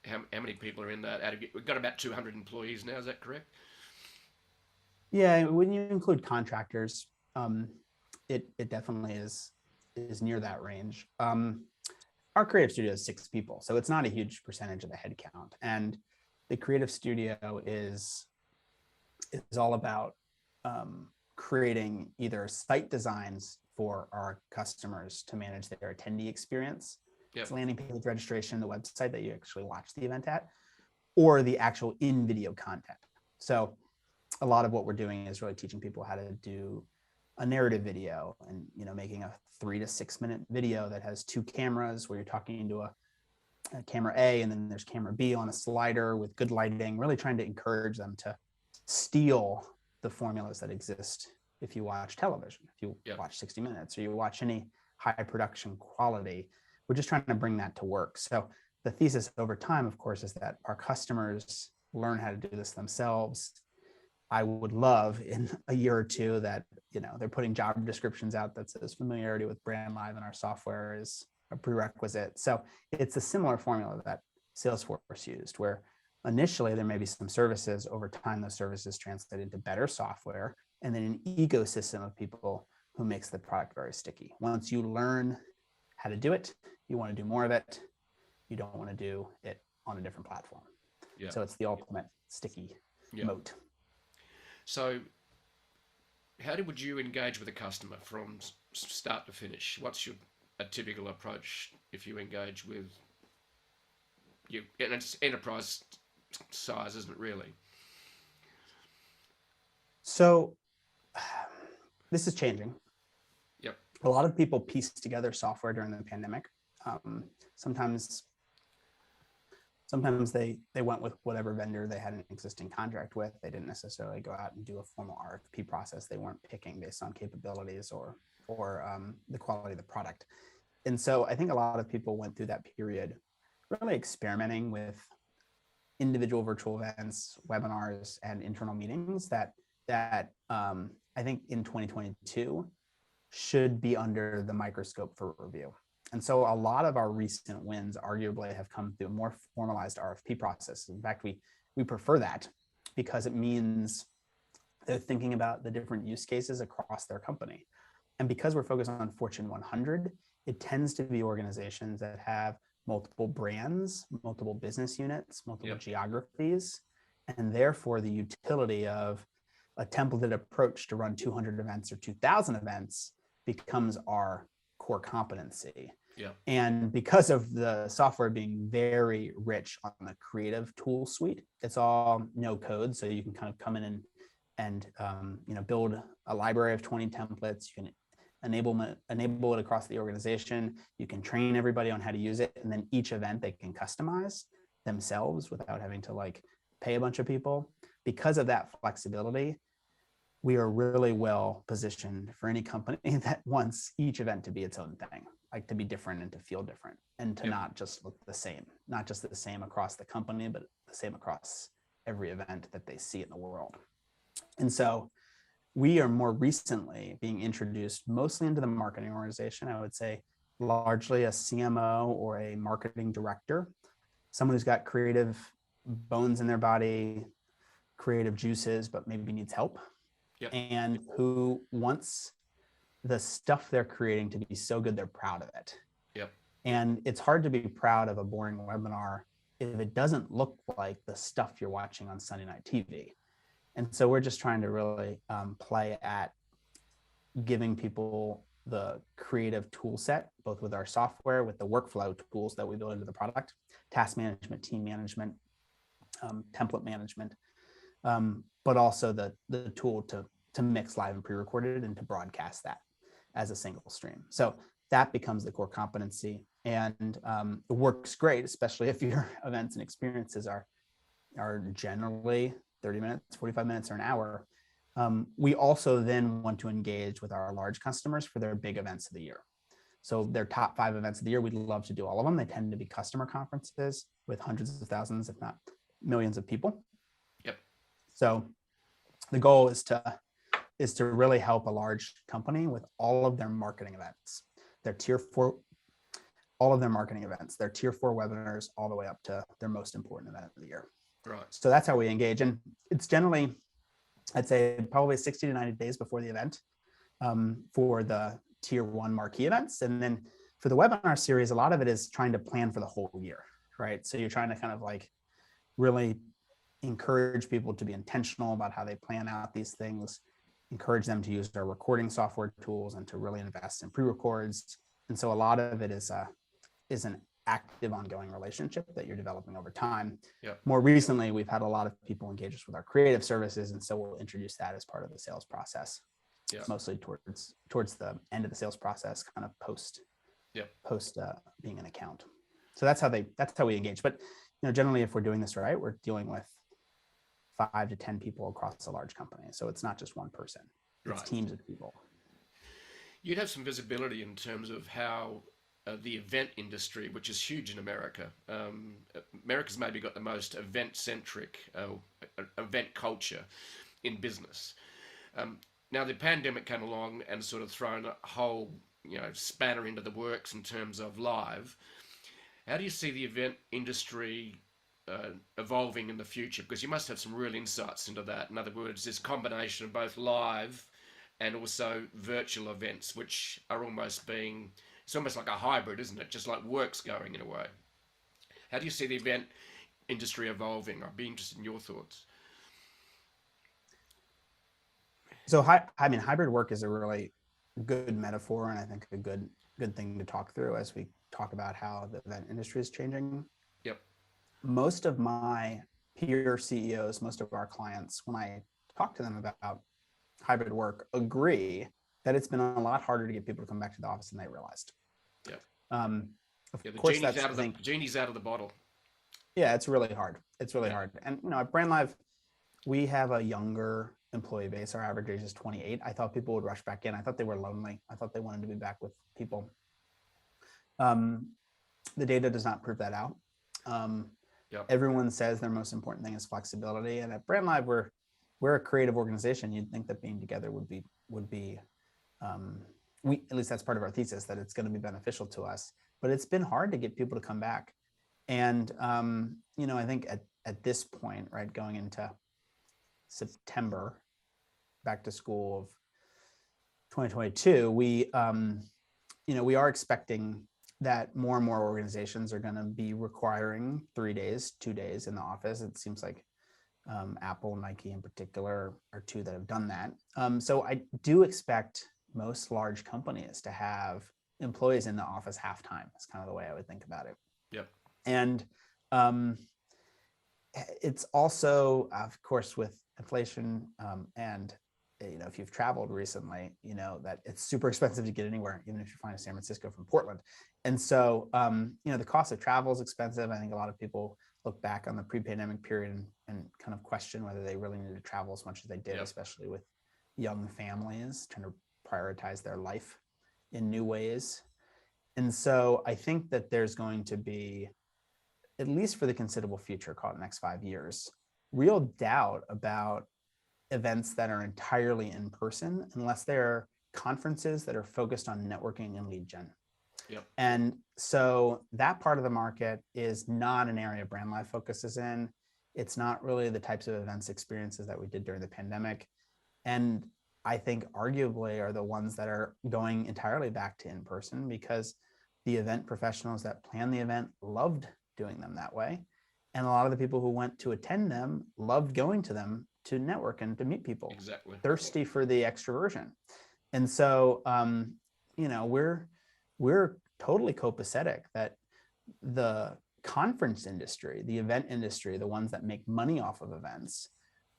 How many people are in that? We've got about 200 employees now, is that correct? Yeah, when you include contractors, it definitely is near that range. Our creative studio is 6 people, so it's not a huge percentage of the headcount. And the creative studio is all about creating either site designs for our customers to manage their attendee experience. It's landing page registration, the website that you actually watch the event at, or the actual in-video content. So a lot of what we're doing is really teaching people how to do a narrative video, and making a 3 to 6 minute video that has 2 cameras where you're talking to a camera A, and then there's camera B on a slider with good lighting, really trying to encourage them to steal the formulas that exist if you watch television, if you Yep. watch 60 Minutes, or you watch any high production quality. We're just trying to bring that to work. So the thesis over time, of course, is that our customers learn how to do this themselves. I would love in a year or two that, they're putting job descriptions out that says familiarity with Brandlive and our software is a prerequisite. So it's a similar formula that Salesforce used, where initially there may be some services. Over time, those services translate into better software, and then an ecosystem of people who makes the product very sticky. Once you learn how to do it, you want to do more of it. You don't want to do it on a different platform. Yeah. So it's the ultimate sticky moat. So how would you engage with a customer from start to finish? What's a typical approach if you engage with you? And it's enterprise size, isn't it really? So this is changing. Yep. A lot of people pieced together software during the pandemic. Sometimes they went with whatever vendor they had an existing contract with. They didn't necessarily go out and do a formal RFP process. They weren't picking based on capabilities or the quality of the product. And so I think a lot of people went through that period really experimenting with individual virtual events, webinars, and internal meetings that I think in 2022 should be under the microscope for review. And so a lot of our recent wins arguably have come through a more formalized RFP process. In fact, we prefer that because it means they're thinking about the different use cases across their company. And because we're focused on Fortune 100, it tends to be organizations that have multiple brands, multiple business units, multiple geographies, and therefore the utility of a templated approach to run 200 events or 2,000 events becomes our core competency. Yeah. And because of the software being very rich on the creative tool suite, it's all no code. So you can kind of come in and build a library of 20 templates. You can enable it across the organization. You can train everybody on how to use it. And then each event they can customize themselves without having to pay a bunch of people. Because of that flexibility, we are really well positioned for any company that wants each event to be its own thing, to be different and to feel different and to not just look the same, not just the same across the company, but the same across every event that they see in the world. And so we are more recently being introduced mostly into the marketing organization. I would say largely a CMO or a marketing director, someone who's got creative bones in their body, creative juices, but maybe needs help. Yep. And who wants the stuff they're creating to be so good they're proud of it. Yep. And it's hard to be proud of a boring webinar if it doesn't look like the stuff you're watching on Sunday night TV. And so we're just trying to really play at giving people the creative tool set, both with our software, with the workflow tools that we build into the product, task management, team management, template management, but also the tool to mix live and pre-recorded and to broadcast that as a single stream. So that becomes the core competency, and it works great, especially if your events and experiences are generally 30 minutes, 45 minutes, or an hour. We also then want to engage with our large customers for their big events of the year. So their top 5 events of the year, we'd love to do all of them. They tend to be customer conferences with hundreds of thousands, if not millions of people. Yep. So the goal is to really help a large company with all of their marketing events, their tier 4, all of their marketing events, their tier 4 webinars, all the way up to their most important event of the year. Right. So that's how we engage. And it's generally, I'd say probably 60 to 90 days before the event for the tier 1 marquee events. And then for the webinar series, a lot of it is trying to plan for the whole year, right? So you're trying to kind of really encourage people to be intentional about how they plan out these things, encourage them to use our recording software tools and to really invest in pre-records. And so a lot of it is an active ongoing relationship that you're developing over time. Yep. More recently, we've had a lot of people engage us with our creative services. And so we'll introduce that as part of the sales process, mostly towards the end of the sales process, kind of post being an account. So that's how we engage. But generally, if we're doing this right, we're dealing with 5 to 10 people across a large company. So it's not just one person. It's Right. teams of people. You'd have some visibility in terms of how the event industry, which is huge in America, America's maybe got the most event-centric event culture in business. Um, Now the pandemic came along and sort of thrown a whole spanner into the works in terms of live. How do you see the event industry evolving in the future? Because you must have some real insights into that. In other words, this combination of both live and also virtual events, which are almost being, it's almost like a hybrid, isn't it? Just like work's going in a way. How do you see the event industry evolving? I'd be interested in your thoughts. So I mean, hybrid work is a really good metaphor, and I think a good thing to talk through as we talk about how the event industry is changing. Yep. Most of my peer CEOs, most of our clients, when I talk to them about hybrid work, agree that it's been a lot harder to get people to come back to the office than they realized. Yep. Um, of Yeah, the course, genie's that's out I of the think genie's out of the bottle. yeah, it's really hard. It's really Yeah. hard. And at Brandlive, we have a younger employee base. Our average age is 28. I thought people would rush back in. I thought they were lonely. I thought they wanted to be back with people. Um, the data does not prove that out. Yep. Everyone says their most important thing is flexibility, and at Brandlive, we're a creative organization. You'd think that being together would be we, at least that's part of our thesis, that it's going to be beneficial to us. But it's been hard to get people to come back. And I think at this point, right, going into September, back to school of 2022, we are expecting that more and more organizations are going to be requiring 3 days, 2 days in the office. It seems like Apple and Nike in particular are two that have done that. So I do expect most large companies to have employees in the office half time. That's kind of the way I would think about it. Yep. And it's also, of course, with inflation and if you've traveled recently, that it's super expensive to get anywhere, even if you're flying to San Francisco from Portland. And so, the cost of travel is expensive. I think a lot of people look back on the pre-pandemic period and kind of question whether they really needed to travel as much as they did, Yep. especially with young families trying to prioritize their life in new ways. And so I think that there's going to be, at least for the considerable future, call it the next 5 years, real doubt about events that are entirely in person, unless they're conferences that are focused on networking and lead gen. Yep. And so that part of the market is not an area Brandlive focuses in. It's not really the types of events experiences that we did during the pandemic. And I think arguably are the ones that are going entirely back to in person, because the event professionals that plan the event loved doing them that way. And a lot of the people who went to attend them loved going to them to network and to meet people. Exactly. Thirsty for the extroversion. And so, we're totally copacetic that the conference industry, the event industry, the ones that make money off of events,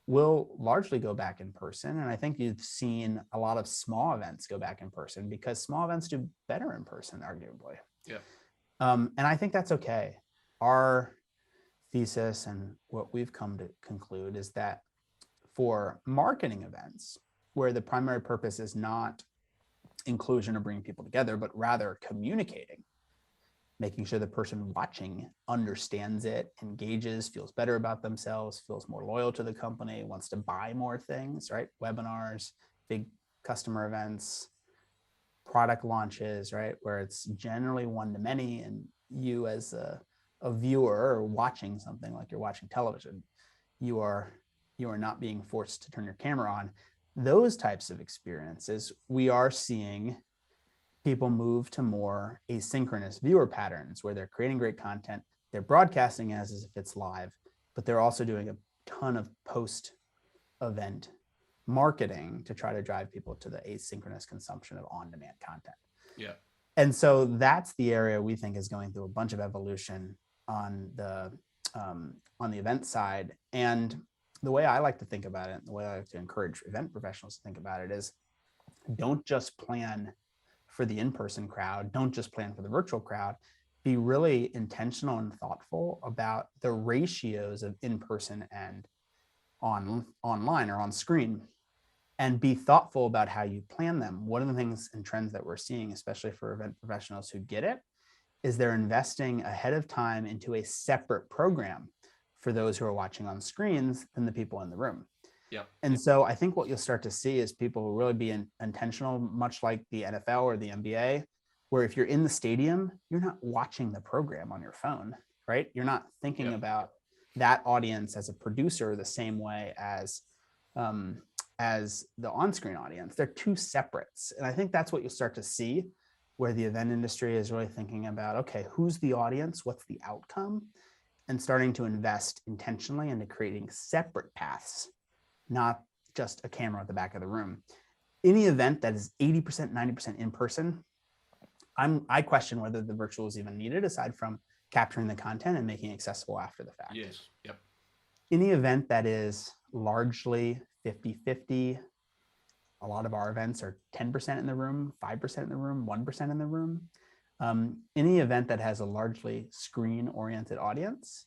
will largely go back in person. And I think you've seen a lot of small events go back in person because small events do better in person, arguably. Yeah. And I think that's okay. Our thesis and what we've come to conclude is that for marketing events, where the primary purpose is not inclusion or bringing people together, but rather communicating, making sure the person watching understands it, engages, feels better about themselves, feels more loyal to the company, wants to buy more things, right? Webinars, big customer events, product launches, right? Where it's generally one to many, and you as a viewer or watching something like you're watching television, you are not being forced to turn your camera on. Those types of experiences, we are seeing people move to more asynchronous viewer patterns where they're creating great content, they're broadcasting as if it's live, but they're also doing a ton of post-event marketing to try to drive people to the asynchronous consumption of on-demand content. Yeah. And so that's the area we think is going through a bunch of evolution on the event side. And the way I like to think about it, the way I like to encourage event professionals to think about it is, don't just plan for the in-person crowd, don't just plan for the virtual crowd. Be really intentional and thoughtful about the ratios of in-person and online or on screen. and be thoughtful about how you plan them. One of the things and trends that we're seeing, especially for event professionals who get it, is they're investing ahead of time into a separate program for those who are watching on screens than the people in the room. Yep. And so I think what you'll start to see is people will really be intentional, much like the NFL or the NBA, where if you're in the stadium, you're not watching the program on your phone, right? You're not thinking Yep. about that audience as a producer the same way as the on-screen audience. They're two separates. And I think that's what you'll start to see, where the event industry is really thinking about, okay, who's the audience? What's the outcome? And starting to invest intentionally into creating separate paths, not just a camera at the back of the room. Any event that is 80%, 90% in person, I question whether the virtual is even needed, aside from capturing the content and making it accessible after the fact. Yes. Yep. Any event that is largely 50-50, a lot of our events are 10% in the room, 5% in the room, 1% in the room. Any event that has a largely screen-oriented audience,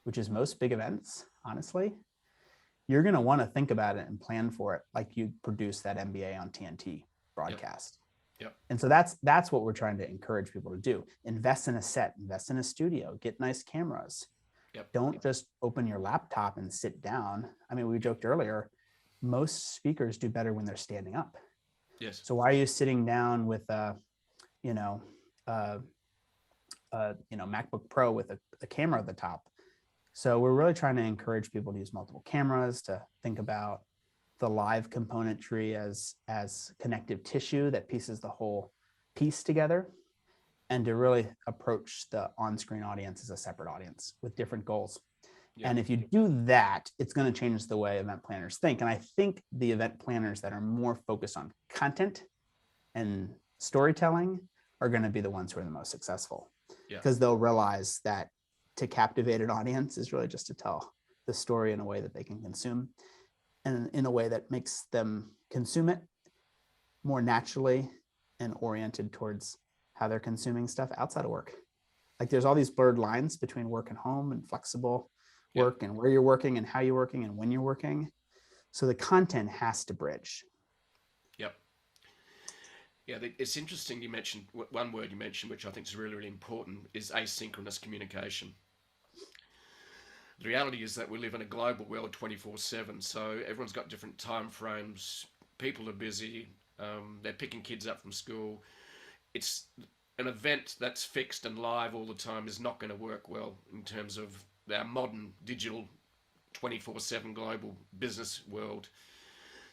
which is most big events, honestly, you're going to want to think about it and plan for it like you produce that NBA on TNT broadcast. Yep. And so that's what we're trying to encourage people to do. Invest in a set, invest in a studio, get nice cameras. Yep. Don't just open your laptop and sit down. I mean, we joked earlier, most speakers do better when they're standing up. Yes. So why are you sitting down with MacBook Pro with a camera at the top? So we're really trying to encourage people to use multiple cameras, to think about the live componentry as connective tissue that pieces the whole piece together, and to really approach the on-screen audience as a separate audience with different goals. Yep. And if you do that, it's going to change the way event planners think. And I think the event planners that are more focused on content and storytelling are going to be the ones who are the most successful, because they'll realize that to captivate an audience is really just to tell the story in a way that they can consume, and in a way that makes them consume it more naturally and oriented towards how they're consuming stuff outside of work. Like there's all these blurred lines between work and home and flexible work and where you're working and how you're working and when you're working. So the content has to bridge. Yep. Yeah, it's interesting you mentioned, one word you mentioned, which I think is really, really important, is asynchronous communication. The reality is that we live in a global world 24/7, so everyone's got different time frames. People are busy. They're picking kids up from school. It's an event that's fixed and live all the time is not going to work well in terms of our modern digital 24/7 global business world.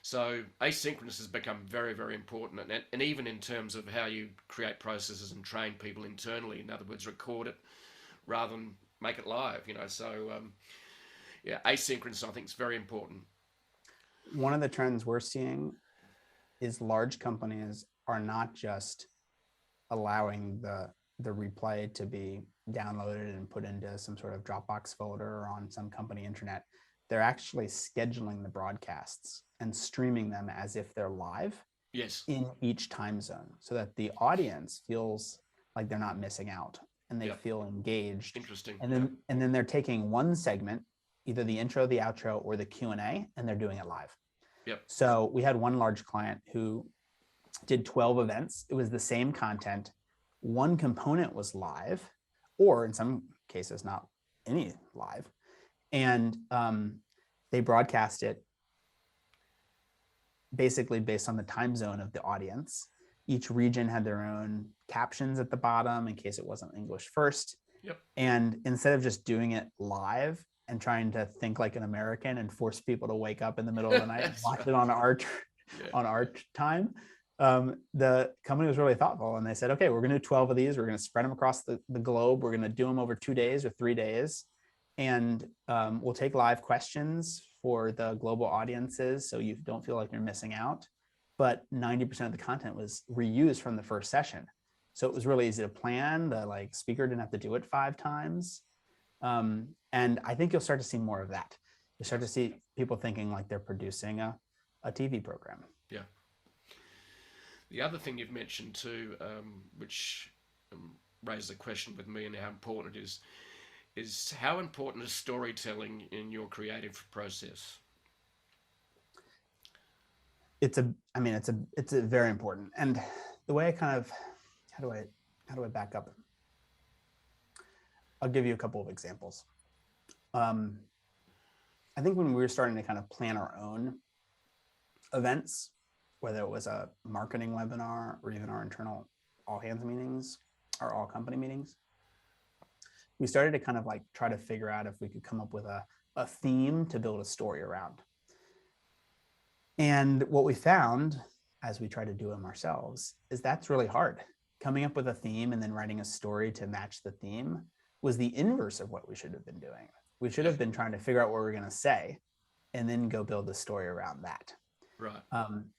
So asynchronous has become very, very important, and even in terms of how you create processes and train people internally. In other words, record it rather than make it live. So asynchronous I think is very important. One of the trends we're seeing is large companies are not just allowing the replay to be downloaded and put into some sort of Dropbox folder or on some company intranet. They're actually scheduling the broadcasts and streaming them as if they're live in each time zone, so that the audience feels like they're not missing out and they feel engaged. Interesting. And then they're taking one segment, either the intro, the outro, or the Q&A, and they're doing it live. Yep. So we had one large client who did 12 events. It was the same content. One component was live, or in some cases, not any live. And they broadcast it basically based on the time zone of the audience. Each region had their own captions at the bottom in case it wasn't English first. Yep. And instead of just doing it live and trying to think like an American and force people to wake up in the middle of the night and watch it on our time, the company was really thoughtful, and they said, okay, we're going to do 12 of these. We're going to spread them across the globe. We're going to do them over 2 days or 3 days. And we'll take live questions for the global audiences, so you don't feel like you're missing out. But 90% of the content was reused from the first session. So it was really easy to plan. The speaker didn't have to do it 5 times. And I think you'll start to see more of that. You'll start to see people thinking like they're producing a TV program. Yeah. The other thing you've mentioned too, which raised a question with me and how important it is how important is storytelling in your creative process? it's a very important. And the way I kind of, how do I back up? I'll give you a couple of examples. I think when we were starting to kind of plan our own events, whether it was a marketing webinar or even our internal all hands meetings or all company meetings, we started to kind of like try to figure out if we could come up with a theme to build a story around. And what we found as we try to do them ourselves is that's really hard. Coming up with a theme and then writing a story to match the theme was the inverse of what we should have been doing. We should have been trying to figure out what we're going to say and then go build a story around that. Right.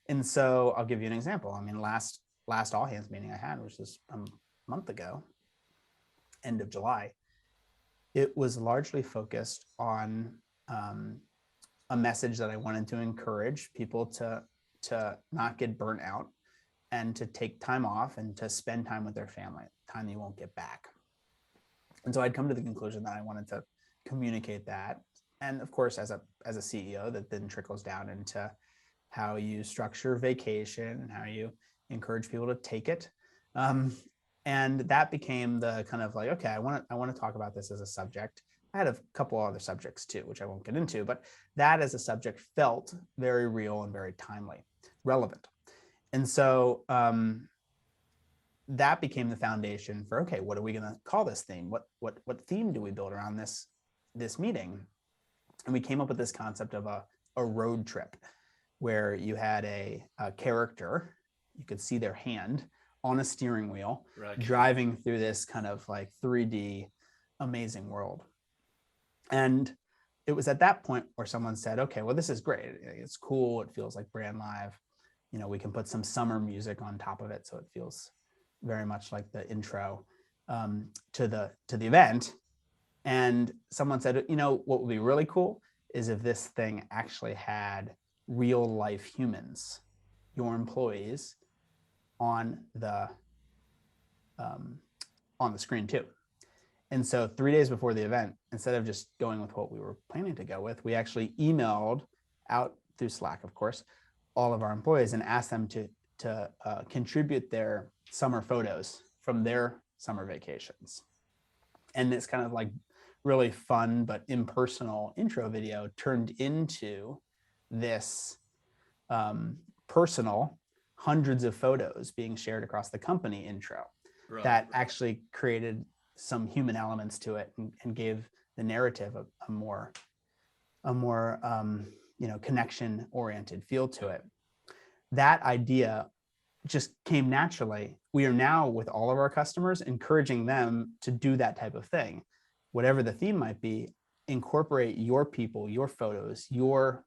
And so I'll give you an example. I mean, last all hands meeting I had, which was a month ago, end of July, it was largely focused on a message that I wanted to encourage people to not get burnt out and to take time off and to spend time with their family, time you won't get back. And so I'd come to the conclusion that I wanted to communicate that. And of course, as a CEO, that then trickles down into how you structure vacation and how you encourage people to take it. And that became the kind of like, okay, I want to talk about this as a subject. I had a couple other subjects too, which I won't get into, but that as a subject felt very real and very timely, relevant. And so that became the foundation for, okay, what are we going to call this theme? What theme do we build around this meeting? And we came up with this concept of a road trip where you had a character, you could see their hand on a steering wheel, right, driving through this kind of like 3D amazing world. And it was at that point where someone said, okay, well, this is great. It's cool. It feels like Brandlive. You know, we can put some summer music on top of it, so it feels very much like the intro to the event. And someone said, you know, what would be really cool is if this thing actually had real life humans, your employees, on the screen too. And so 3 days before the event, instead of just going with what we were planning to go with, we actually emailed out through Slack, of course, all of our employees and asked them to contribute their summer photos from their summer vacations. And this kind of like really fun but impersonal intro video turned into this personal hundreds of photos being shared across the company intro, right, that actually created some human elements to it and gave the narrative a more connection oriented feel to it. That idea just came naturally. We are now, with all of our customers, encouraging them to do that type of thing. Whatever the theme might be, incorporate your people, your photos, your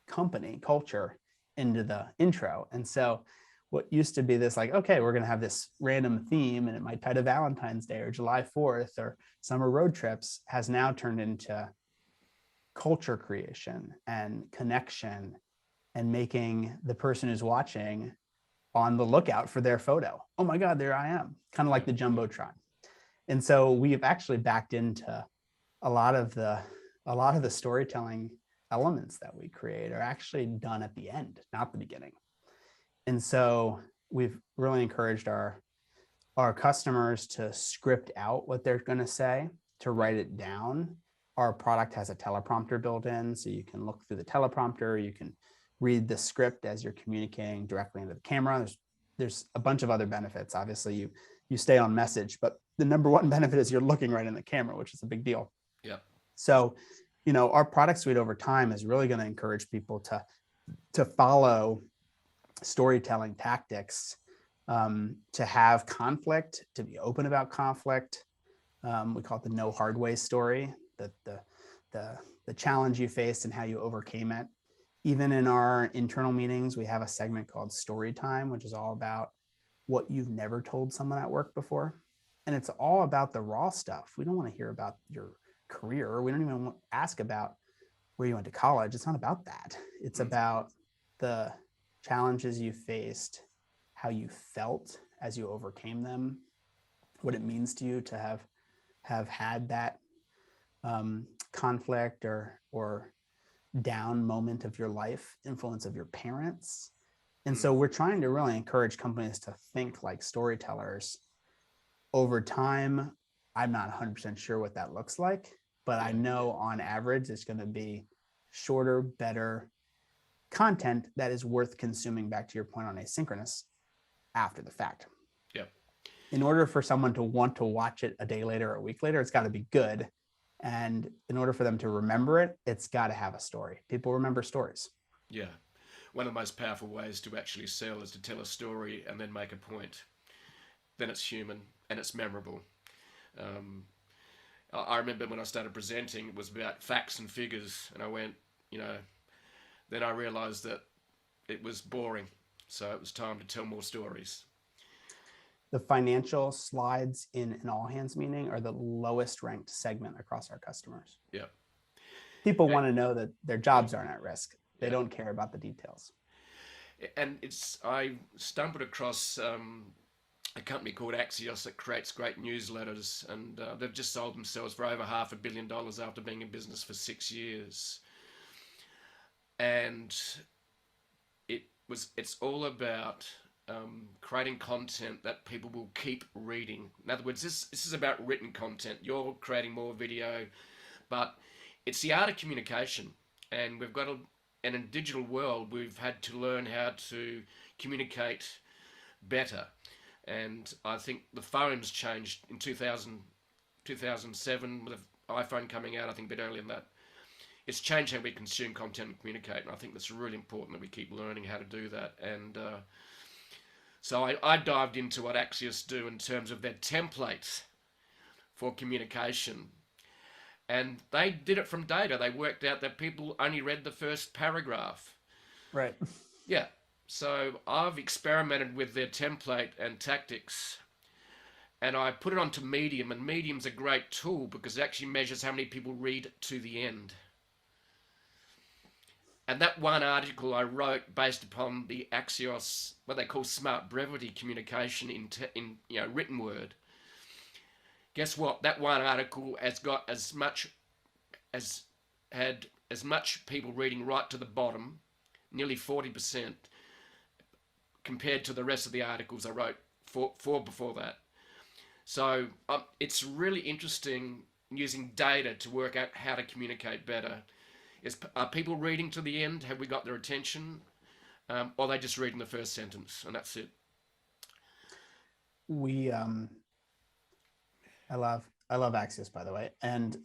company culture into the intro. And so what used to be this like, okay, we're going to have this random theme and it might tie to Valentine's Day or July 4th or summer road trips, has now turned into culture creation and connection and making the person who's watching on the lookout for their photo. Oh my God, there I am. Kind of like the Jumbotron. And so we've actually backed into a lot of the storytelling elements that we create are actually done at the end, not the beginning. And so we've really encouraged our customers to script out what they're going to say, to write it down. Our product has a teleprompter built in, so you can look through the teleprompter, you can read the script as you're communicating directly into the camera. There's a bunch of other benefits. Obviously, you stay on message, but the number one benefit is you're looking right in the camera, which is a big deal. Yeah. So, you know, our product suite over time is really going to encourage people to follow storytelling tactics, to have conflict, to be open about conflict. We call it the no hard way story, the challenge you faced and how you overcame it. Even in our internal meetings, we have a segment called Story Time, which is all about what you've never told someone at work before. And it's all about the raw stuff. We don't want to hear about your career. We don't even want to ask about where you went to college. It's not about that. It's about the challenges you faced, how you felt as you overcame them, what it means to you to have had that conflict or down moment of your life, influence of your parents, And so we're trying to really encourage companies to think like storytellers. Over time, I'm not 100% sure what that looks like, but I know on average, it's going to be shorter, better content that is worth consuming, back to your point on asynchronous, after the fact. Yeah. In order for someone to want to watch it a day later or a week later, it's got to be good. And in order for them to remember it, it's got to have a story. People remember stories. Yeah. One of the most powerful ways to actually sell is to tell a story and then make a point. Then it's human and it's memorable. I remember when I started presenting, it was about facts and figures, and I went, then I realized that it was boring. So it was time to tell more stories. The financial slides in an all hands meeting are the lowest ranked segment across our customers. Yeah. People want to know that their jobs aren't at risk. They don't care about the details. And I stumbled across a company called Axios that creates great newsletters, and they've just sold themselves for over $500 million after being in business for 6 years. And it's all about creating content that people will keep reading. In other words, this is about written content. You're creating more video, but it's the art of communication. And we've got in a digital world, we've had to learn how to communicate better. And I think the phones changed in 2007 with the iPhone coming out, I think a bit earlier than that. It's changed how we consume content and communicate, and I think that's really important that we keep learning how to do that. And so I dived into what Axios do in terms of their templates for communication. And they did it from data. They worked out that people only read the first paragraph. Right. Yeah. So I've experimented with their template and tactics, and I put it onto Medium, and Medium's a great tool because it actually measures how many people read to the end. And that one article I wrote based upon the Axios, what they call smart brevity communication in written word. Guess what? That one article has got had as much people reading right to the bottom, nearly 40%, compared to the rest of the articles I wrote four before that. So it's really interesting using data to work out how to communicate better. Are people reading to the end? Have we got their attention? Or are they just reading the first sentence and that's it? I love Axios, by the way, and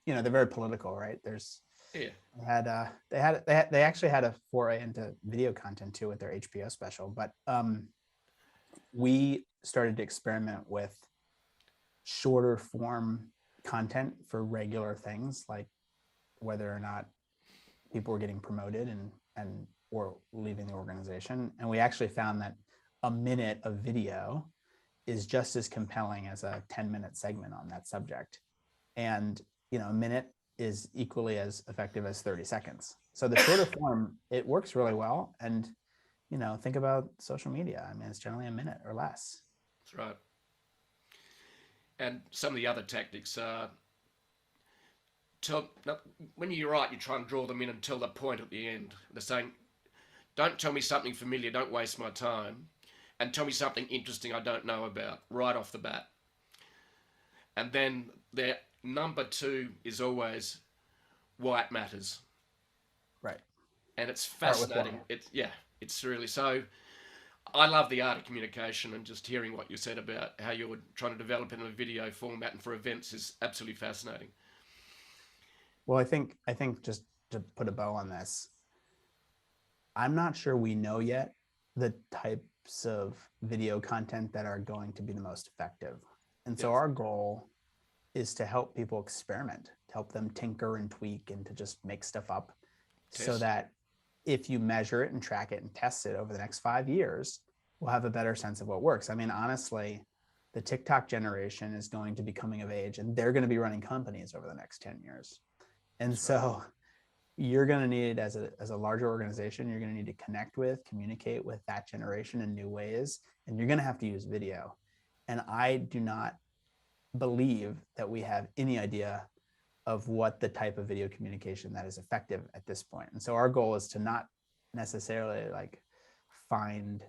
they're very political, right? They actually had a foray into video content too with their HBO special, but we started to experiment with shorter form content for regular things, like whether or not people were getting promoted and or leaving the organization. And we actually found that a minute of video is just as compelling as a 10-minute segment on that subject. And, a minute is equally as effective as 30 seconds. So the shorter form, it works really well. And, think about social media. I mean, it's generally a minute or less. That's right. And some of the other tactics are when you write, you try and draw them in and tell the point at the end. They're saying, don't tell me something familiar, don't waste my time, and tell me something interesting I don't know about right off the bat. And then their number 2 is always why it matters. Right. And it's fascinating. It's really so. I love the art of communication, and just hearing what you said about how you're trying to develop in a video format and for events is absolutely fascinating. Well, I think just to put a bow on this, I'm not sure we know yet the types of video content that are going to be the most effective. And so our goal is to help people experiment, to help them tinker and tweak and to just make stuff up so that if you measure it and track it and test it over the next 5 years, we'll have a better sense of what works. I mean, honestly, the TikTok generation is going to be coming of age, and they're going to be running companies over the next 10 years. And so you're going to need, as a larger organization, you're going to need to connect with, communicate with that generation in new ways, and you're going to have to use video. And I do not believe that we have any idea of what the type of video communication that is effective at this point. And so our goal is to not necessarily find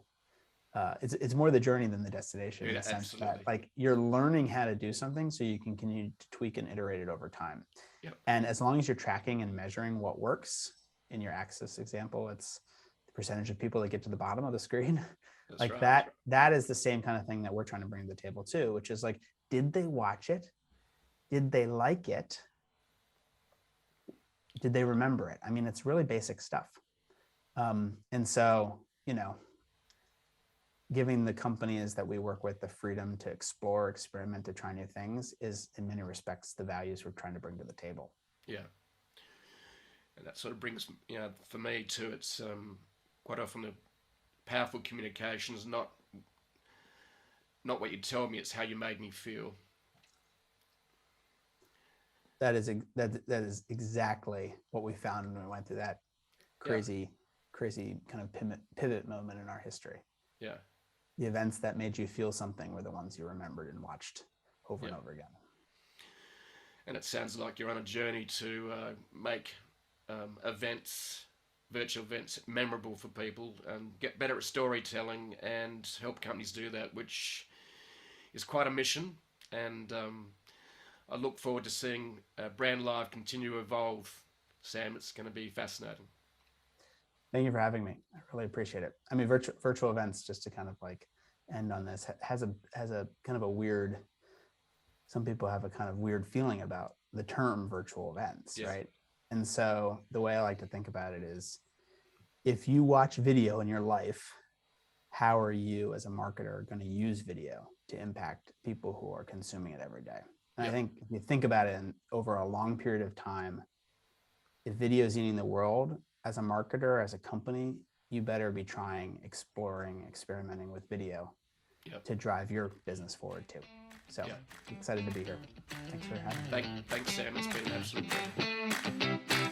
it's more the journey than the destination, in Yeah, the sense absolutely. that like you're learning how to do something so you can continue to tweak and iterate it over time. Yep. And as long as you're tracking and measuring what works, in your Axis example, it's the percentage of people that get to the bottom of the screen. That's Like right. that is the same kind of thing that we're trying to bring to the table too, which is like, did they watch it? Did they like it? Did they remember it? I mean, it's really basic stuff. And so, giving the companies that we work with the freedom to explore, experiment, to try new things is in many respects the values we're trying to bring to the table. Yeah. And that sort of brings, for me too, it's quite often the powerful communication is not what you tell me, it's how you made me feel. That is exactly what we found when we went through that crazy kind of pivot moment in our history. Yeah. The events that made you feel something were the ones you remembered and watched over and over again. And it sounds like you're on a journey to make virtual events, memorable for people and get better at storytelling and help companies do that, which is quite a mission. And I look forward to seeing Brandlive continue to evolve. Sam, it's going to be fascinating. Thank you for having me. I really appreciate it. I mean, virtual events, just to kind of like end on this, has a kind of a weird, some people have a kind of weird feeling about the term virtual events, right? And so the way I like to think about it is, if you watch video in your life, how are you as a marketer going to use video to impact people who are consuming it every day? And I think if you think about it over a long period of time, if video is eating the world, as a marketer, as a company, you better be exploring, experimenting with video to drive your business forward too. So excited to be here. Thanks for having me. Thanks, Sam. It's been an absolute pleasure.